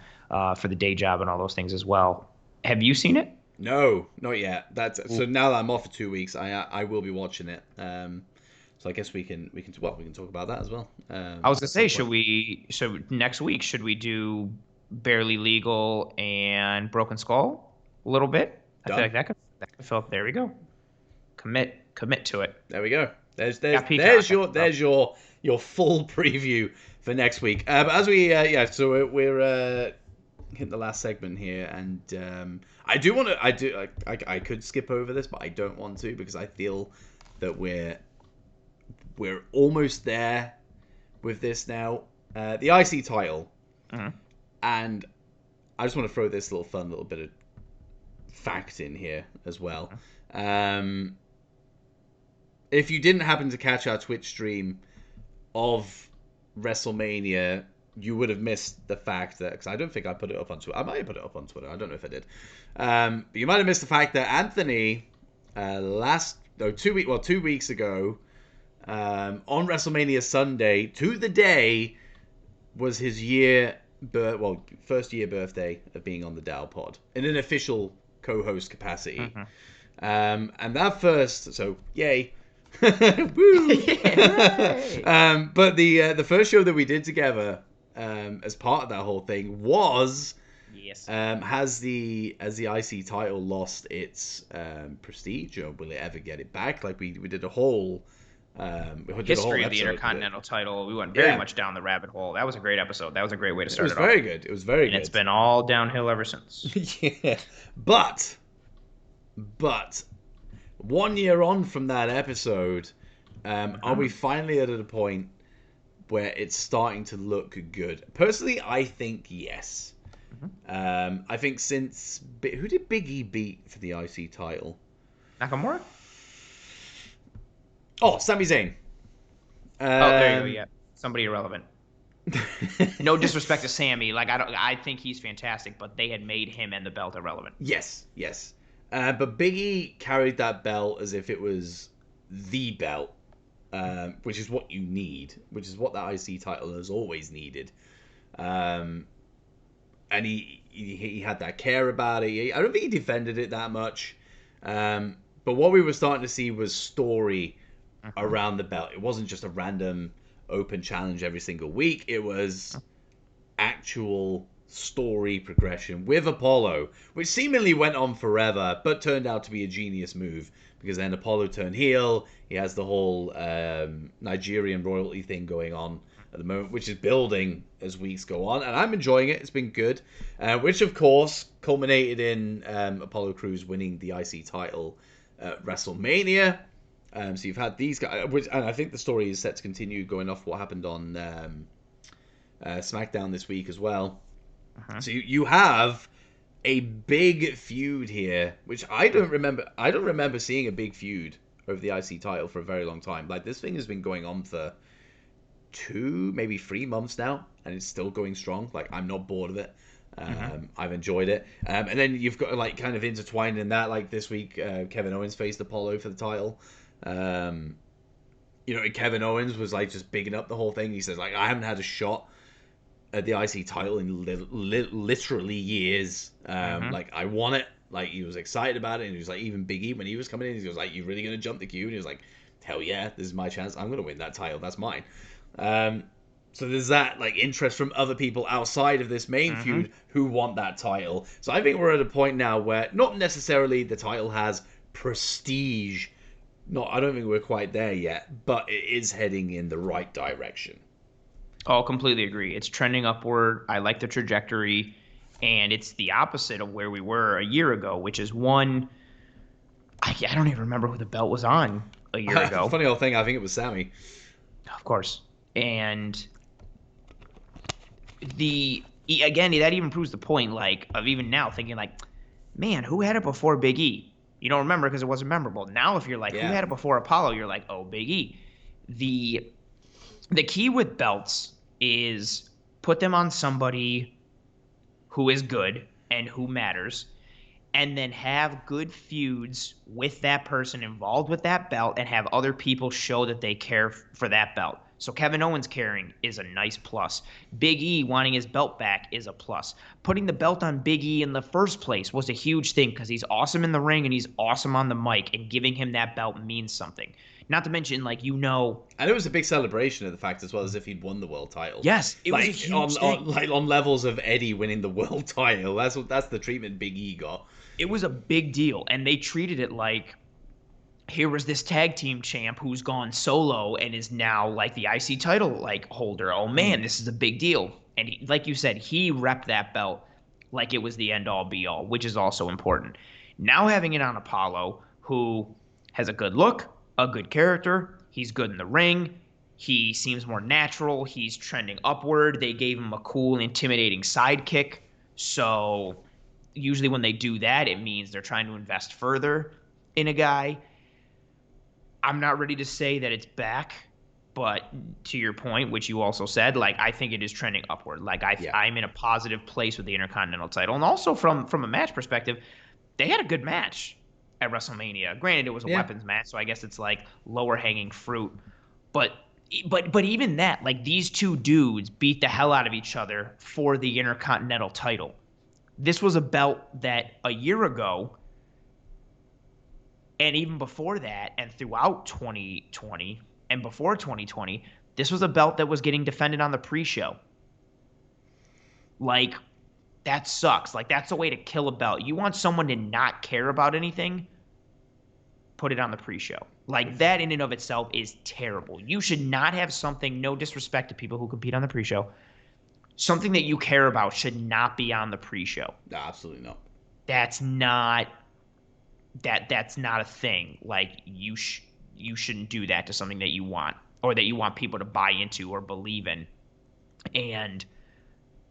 for the day job and all those things as well. Have you seen it? No, not yet. So now that I'm off for 2 weeks, I will be watching it. So I guess we can talk about that as well. I was gonna say, so next week should we do Barely Legal and Broken Skull a little bit. I feel Done. like that could fill up. There we go. Commit to it. There we go. There's Peacock. your full preview for next week. But as we so we're hitting the last segment here, and I could skip over this, but I don't want to because I feel that we're almost there with this now. The IC title, and I just want to throw this little bit of fact in here as well. If you didn't happen to catch our Twitch stream of WrestleMania, you would have missed the fact that, because I don't think I put it up on Twitter. I might have put it up on Twitter. I don't know if I did. But you might have missed the fact that Anthony, 2 weeks ago, on WrestleMania Sunday, to the day, was his first year birthday of being on the Dow Pod in an official co-host capacity. And that first, so yay. Woo! But the first show that we did together, as part of that whole thing, was has the IC title lost its prestige, or will it ever get it back? Like we did a whole history of the Intercontinental title. We went very much down the rabbit hole. That was a great episode. That was a great way to start it off. It was very good. It was very good. And it's been all downhill ever since. Yeah, but 1 year on from that episode, are we finally at a point where it's starting to look good? Personally, I think yes. I think since who did Big E beat for the IC title? Nakamura? Oh, Sami Zayn. There you go. Yeah, somebody irrelevant. No disrespect to Sami. Like I think he's fantastic, but they had made him and the belt irrelevant. Yes. But Big E carried that belt as if it was the belt, which is what you need, which is what that IC title has always needed. And he had that care about it. I don't think he defended it that much. But what we were starting to see was story around the belt. It wasn't just a random open challenge every single week. It was actual story progression with Apollo, which seemingly went on forever, but turned out to be a genius move, because then Apollo turned heel. He has the whole Nigerian royalty thing going on at the moment, which is building as weeks go on, and I'm enjoying it. It's been good, which of course culminated in Apollo Crews winning the IC title at WrestleMania. So you've had these guys, and I think the story is set to continue going off what happened on Smackdown this week as well. So you have a big feud here, which I don't remember. I don't remember seeing a big feud over the IC title for a very long time. Like, this thing has been going on for 2, maybe 3 months now, and it's still going strong. Like, I'm not bored of it. I've enjoyed it. And then you've got, like, kind of intertwined in that, like, this week, Kevin Owens faced Apollo for the title. Kevin Owens was, like, just bigging up the whole thing. He says, like, I haven't had a shot at the IC title in literally years. Like, I want it. Like, he was excited about it, and he was like, even Big E, when he was coming in, he was like, you really gonna jump the queue? And he was like, hell yeah, this is my chance. I'm gonna win that title. That's mine. So there's that, like, interest from other people outside of this main feud who want that title. So I think we're at a point now where not necessarily the title has prestige. I don't think we're quite there yet, but it is heading in the right direction. Oh, completely agree. It's trending upward. I like the trajectory, and it's the opposite of where we were a year ago, which is I don't even remember who the belt was on a year ago. Funny old thing, I think it was Sami. Of course. And that even proves the point, like, of even now thinking, like, man, who had it before Big E? You don't remember because it wasn't memorable. Now, if you're like, who had it before Apollo? You're like, oh, Big E. The key with belts is put them on somebody who is good and who matters, and then have good feuds with that person involved with that belt, and have other people show that they care for that belt. So Kevin Owens caring is a nice plus. Big E wanting his belt back is a plus. Putting the belt on Big E in the first place was a huge thing, because he's awesome in the ring and he's awesome on the mic, and giving him that belt means something. Not to mention, like, you know, And it was a big celebration of the fact as well as if he'd won the world title. yes, it was a Like huge thing. on levels of Eddie winning the world title. That's the treatment Big E got. It was a big deal, and they treated it like here was this tag team champ who's gone solo and is now like the IC title like holder. Oh man, this is a big deal. And he, like you said, he repped that belt like it was the end all be all, which is also important. Now having it on Apollo, who has a good look, a good character, he's good in the ring, he seems more natural, he's trending upward. They gave him a cool, intimidating sidekick. So usually when they do that, it means they're trying to invest further in a guy. I'm not ready to say that it's back, but to your point, which you also said, like I think it is trending upward. Like I'm in a positive place with the Intercontinental title, and also from a match perspective, they had a good match at WrestleMania. Granted, it was a weapons match, so I guess it's like lower hanging fruit. But even that, like these two dudes beat the hell out of each other for the Intercontinental title. This was a belt that a year ago, and even before that, and throughout 2020 and before 2020, this was a belt that was getting defended on the pre-show. Like, that sucks. Like, that's a way to kill a belt. You want someone to not care about anything, put it on the pre-show. Like, that in and of itself is terrible. You should not have something, no disrespect to people who compete on the pre-show, something that you care about should not be on the pre-show. No, absolutely not. That's not a thing. Like you shouldn't do that to something that you want or that you want people to buy into or believe in. And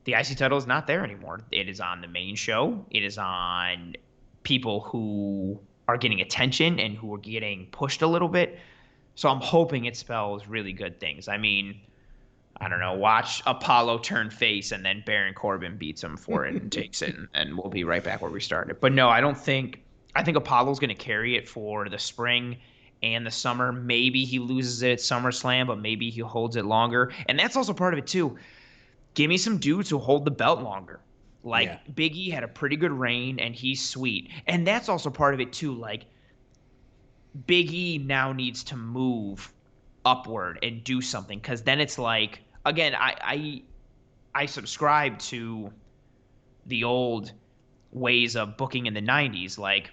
the IC title is not there anymore. It is on the main show. It is on people who are getting attention and who are getting pushed a little bit. So I'm hoping it spells really good things. I mean, I don't know, watch Apollo turn face and then Baron Corbin beats him for it and takes it, and we'll be right back where we started. But no, I think Apollo's going to carry it for the spring and the summer. Maybe he loses it at SummerSlam, but maybe he holds it longer. And that's also part of it too. Give me some dudes who hold the belt longer. Like Big E had a pretty good reign and he's sweet. And that's also part of it too. Like Big E now needs to move upward and do something, because then it's like, again, I subscribe to the old ways of booking in the 90s. Like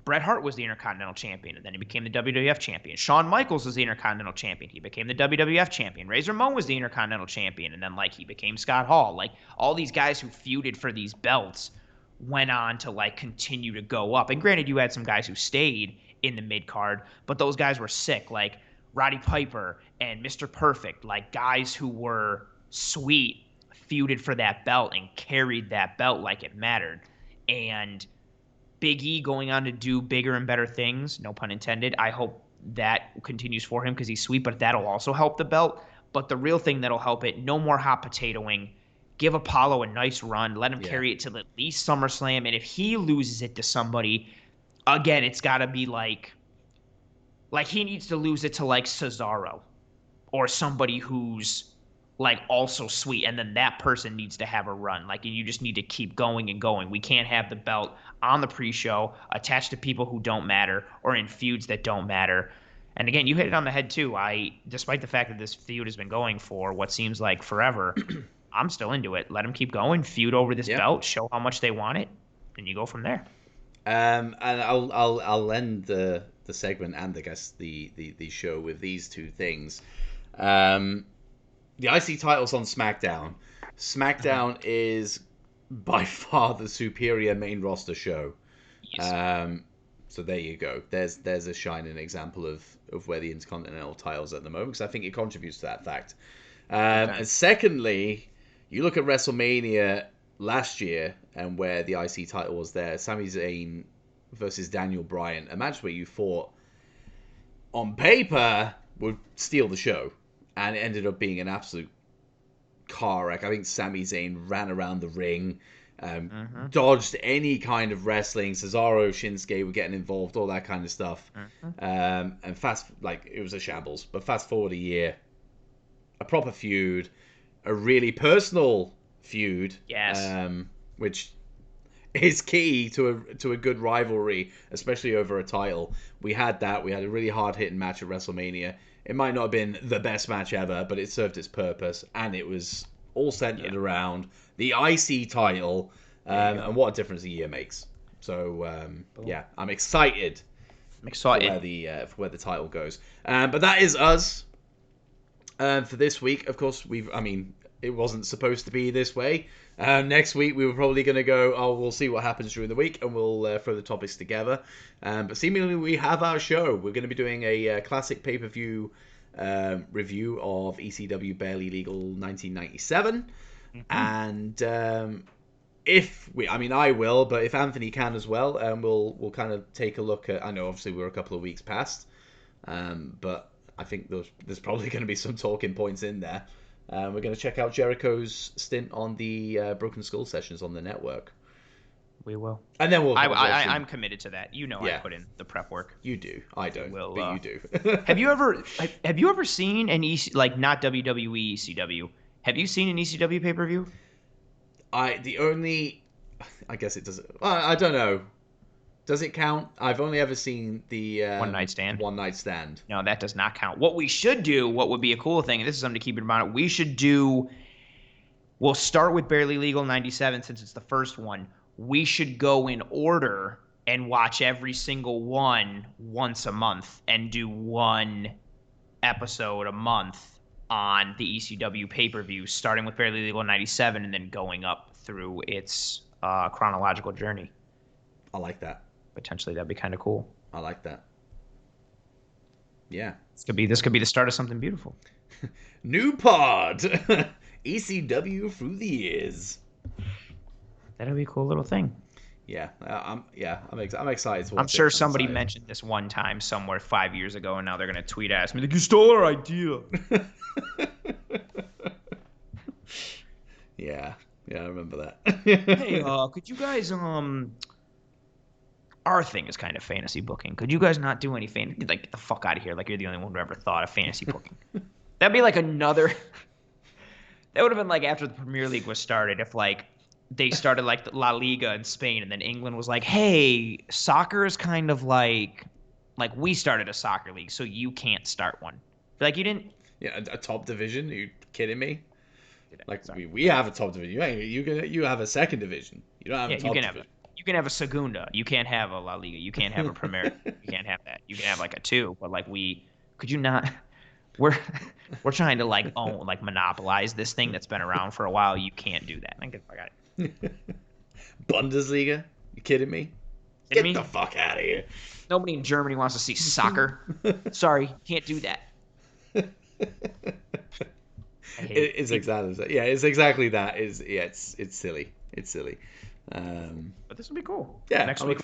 Bret Hart was the Intercontinental Champion, and then he became the WWF Champion. Shawn Michaels was the Intercontinental Champion. He became the WWF Champion. Razor Ramon was the Intercontinental Champion, and then like he became Scott Hall. Like all these guys who feuded for these belts went on to like continue to go up. And granted, you had some guys who stayed in the mid card, but those guys were sick. Like Roddy Piper and Mr. Perfect, like guys who were sweet, feuded for that belt and carried that belt like it mattered. And Big E going on to do bigger and better things, no pun intended. I hope that continues for him because he's sweet, but that'll also help the belt. But the real thing that'll help it, no more hot potatoing. Give Apollo a nice run. Let him carry it to at least SummerSlam. And if he loses it to somebody, again, it's got to be like he needs to lose it to like Cesaro or somebody who's like also sweet, and then that person needs to have a run. Like, you just need to keep going and going. We can't have the belt on the pre-show attached to people who don't matter or in feuds that don't matter. And again, you hit it on the head too. Despite the fact that this feud has been going for what seems like forever, I'm still into it. Let them keep going, feud over this belt, show how much they want it, and you go from there. And I'll end the segment and I guess the show with these two things. The IC title's on Smackdown. Smackdown is by far the superior main roster show. Yes. So there you go. There's a shining example of where the Intercontinental title's at the moment, because I think it contributes to that fact. And secondly, you look at WrestleMania last year and where the IC title was there. Sami Zayn versus Daniel Bryan. A match where you thought, on paper, would steal the show. And it ended up being an absolute car wreck. I think Sami Zayn ran around the ring, dodged any kind of wrestling. Cesaro, Shinsuke were getting involved, all that kind of stuff. And it was a shambles. But fast forward a year, a proper feud, a really personal feud. Yes. Which is key to a good rivalry, especially over a title. We had that. We had a really hard hitting match at WrestleMania. It might not have been the best match ever, but it served its purpose, and it was all centered around the IC title. And what a difference a year makes. So yeah, I'm excited. For where the title goes. But that is us for this week. Of course, it wasn't supposed to be this way. Next week, we were probably going to go, we'll see what happens during the week, and we'll throw the topics together. But seemingly, we have our show. We're going to be doing a classic pay-per-view review of ECW Barely Legal 1997. Mm-hmm. And I will, but if Anthony can as well, we'll kind of take a look at. I know obviously we're a couple of weeks past, but I think there's probably going to be some talking points in there. We're going to check out Jericho's stint on the Broken Skull sessions on the network. We will, and then I'm committed to that. I put in the prep work. You do. I don't. But you do. Have you ever seen an not WWE ECW? Have you seen an ECW pay-per-view? I guess it doesn't. I don't know. Does it count? I've only ever seen the One Night Stand. One Night Stand. No, that does not count. What we should do, what would be a cool thing, and this is something to keep in mind, we'll start with Barely Legal 97 since it's the first one. We should go in order and watch every single one once a month and do one episode a month on the ECW pay-per-view, starting with Barely Legal 97 and then going up through its chronological journey. I like that. Potentially, that'd be kind of cool. I like that. Yeah. This could be the start of something beautiful. New pod. ECW through the years. That'd be a cool little thing. Yeah, I'm excited to watch. I'm sure somebody mentioned this one time somewhere 5 years ago, and now they're gonna tweet at me like, "You stole our idea." Yeah, I remember that. Hey, could you guys our thing is kind of fantasy booking. Could you guys not do any fantasy? Like, get the fuck out of here! Like, you're the only one who ever thought of fantasy booking. That'd be like another. That would have been like after the Premier League was started. If like they started like the La Liga in Spain, and then England was like, "Hey, soccer is kind of like we started a soccer league, so you can't start one." Like you didn't. Yeah, a top division? Are you kidding me? Like we have a top division. You have a second division. You don't have a top division. You can have a Segunda. You can't have a La Liga. You can't have a Premier. You can't have that. You can have like a 2, but like could you not? We're trying to like own, like monopolize this thing that's been around for a while. You can't do that. I got it. Bundesliga? You kidding me? Get the fuck out of here. Nobody in Germany wants to see soccer. Sorry, can't do that. It's exactly that. Yeah, it's exactly that. It's silly. It's silly. But this will be cool. Yeah, next week's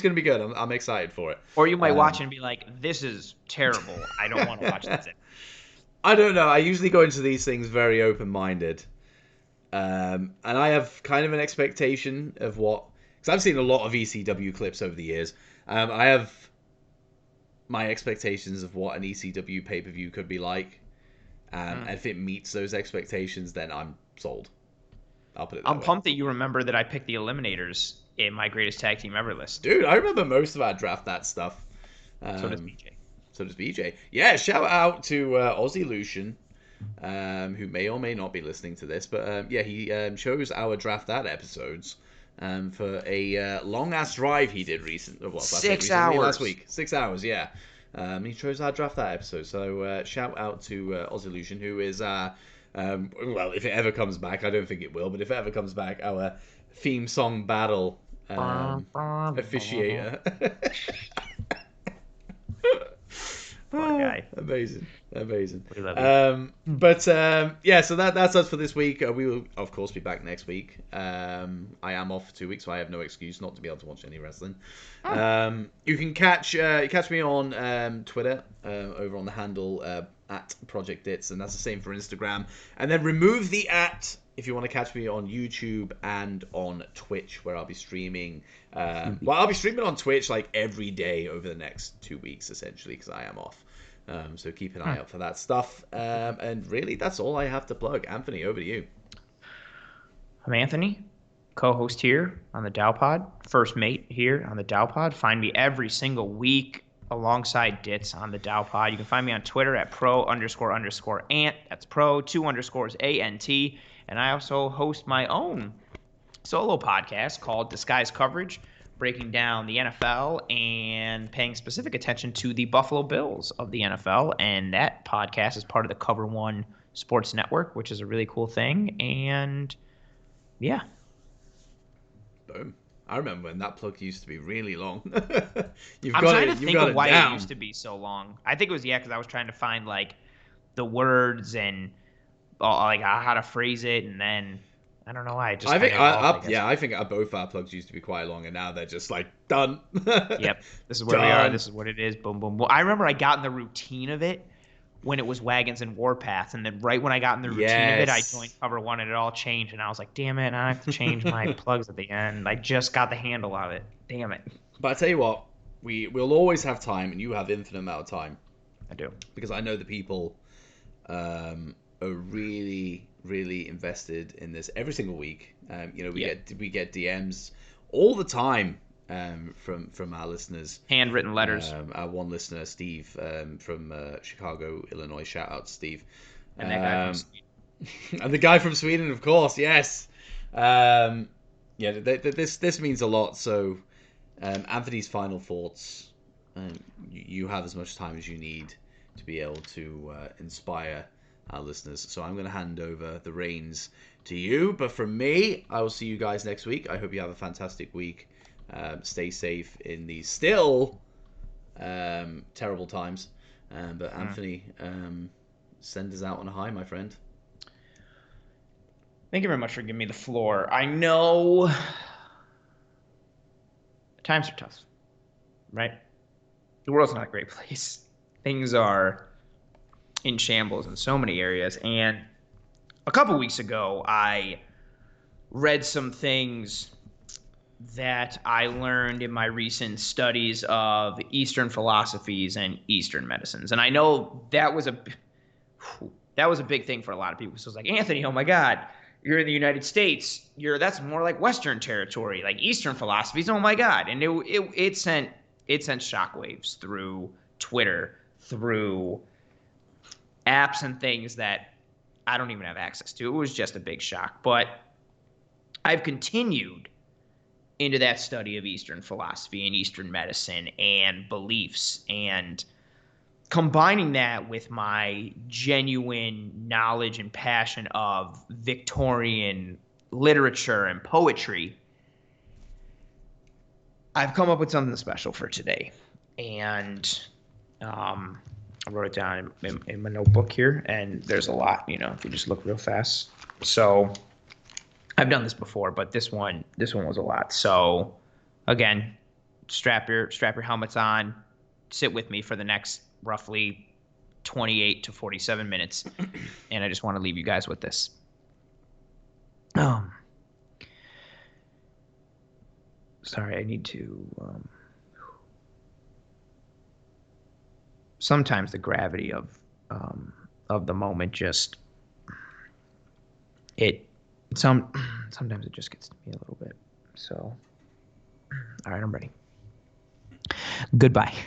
gonna be good. I'm excited for it. Or you might watch it and be like, "This is terrible. I don't want to watch this." I don't know. I usually go into these things very open-minded, and I have kind of an expectation of because I've seen a lot of ECW clips over the years. I have my expectations of what an ECW pay-per-view could be like, and if it meets those expectations, then I'm sold. I'll put it that way. Pumped that you remember that I picked the Eliminators in my greatest tag team ever list. Dude, I remember most of our draft that stuff. So does BJ. Yeah, shout out to Aussie Lucian, who may or may not be listening to this, but he chose our draft that episodes for a long ass drive he did recently. 6 hours last week. 6 hours, yeah. He chose our draft that episode. So shout out to Aussie Lucian, who is if it ever comes back, I don't think it will, but if it ever comes back, our theme song battle officiator. Poor guy. Amazing. We love you. So that's us for this week. We will, of course, be back next week. I am off for 2 weeks, so I have no excuse not to be able to watch any wrestling. You can catch me on Twitter over on the handle at Project Dits, and that's the same for Instagram. And then remove the @ if you want to catch me on YouTube and on Twitch, where I'll be streaming. I'll be streaming on Twitch like every day over the next 2 weeks, essentially, because I am off. So keep an eye out for that stuff. And really, that's all I have to plug. Anthony, over to you. I'm Anthony. co-host here on the Dow Pod, first mate here on the Dow Pod. Find me every single week alongside Dits on the Dow Pod. You can find me on Twitter at pro__ant. That's pro2_ANT. And I also host my own solo podcast called Disguise Coverage, breaking down the NFL and paying specific attention to the Buffalo Bills of the NFL. And that podcast is part of the Cover One Sports Network, which is a really cool thing. And yeah. Boom. I remember when that plug used to be really long. I'm trying to think of why it used to be so long. I think it was, because I was trying to find, like, the words and, like, how to phrase it, and then I don't know why. I think both our plugs used to be quite long, and now they're just, like, done. Yep. This is where we are. This is what it is. Boom, boom, boom. I remember I got in the routine of it when it was Wagons and Warpaths, and then right when I got in the routine of it, I joined Cover One, and it all changed, and I was like, damn it, I have to change my plugs at the end. I just got the handle of it. Damn it. But I tell you what, we'll always have time, and you have infinite amount of time. I do. Because I know the people are really, really invested in this every single week. We get DMs all the time from our listeners. Handwritten letters. Our one listener, Steve, from Chicago, Illinois. Shout out to Steve. And that guy from Sweden. And the guy from Sweden, of course, yes. This means a lot. So, Anthony's final thoughts. You have as much time as you need to be able to inspire our listeners. So I'm going to hand over the reins to you. But from me, I will see you guys next week. I hope you have a fantastic week. Stay safe in these still terrible times. But Anthony, send us out on a high, my friend. Thank you very much for giving me the floor. I know times are tough, right? The world's not a great place. Things are in shambles in so many areas. And a couple weeks ago, I read some things that I learned in my recent studies of Eastern philosophies and Eastern medicines. And I know that was a big thing for a lot of people. So it's like, Anthony, oh my God, you're in the United States. That's more like Western territory, like Eastern philosophies. Oh my God. And it sent shockwaves through Twitter, through apps and things that I don't even have access to. It was just a big shock. But I've continued into that study of Eastern philosophy and Eastern medicine and beliefs, and combining that with my genuine knowledge and passion of Victorian literature and poetry, I've come up with something special for today. And I wrote it down in my notebook here, and there's a lot, if you just look real fast. So I've done this before, but this one was a lot. So again, strap your helmets on, sit with me for the next roughly 28 to 47 minutes, and I just want to leave you guys with this. Sorry, I need to. Sometimes the gravity of the moment just sometimes it just gets to me a little bit. So, all right, I'm ready. Goodbye.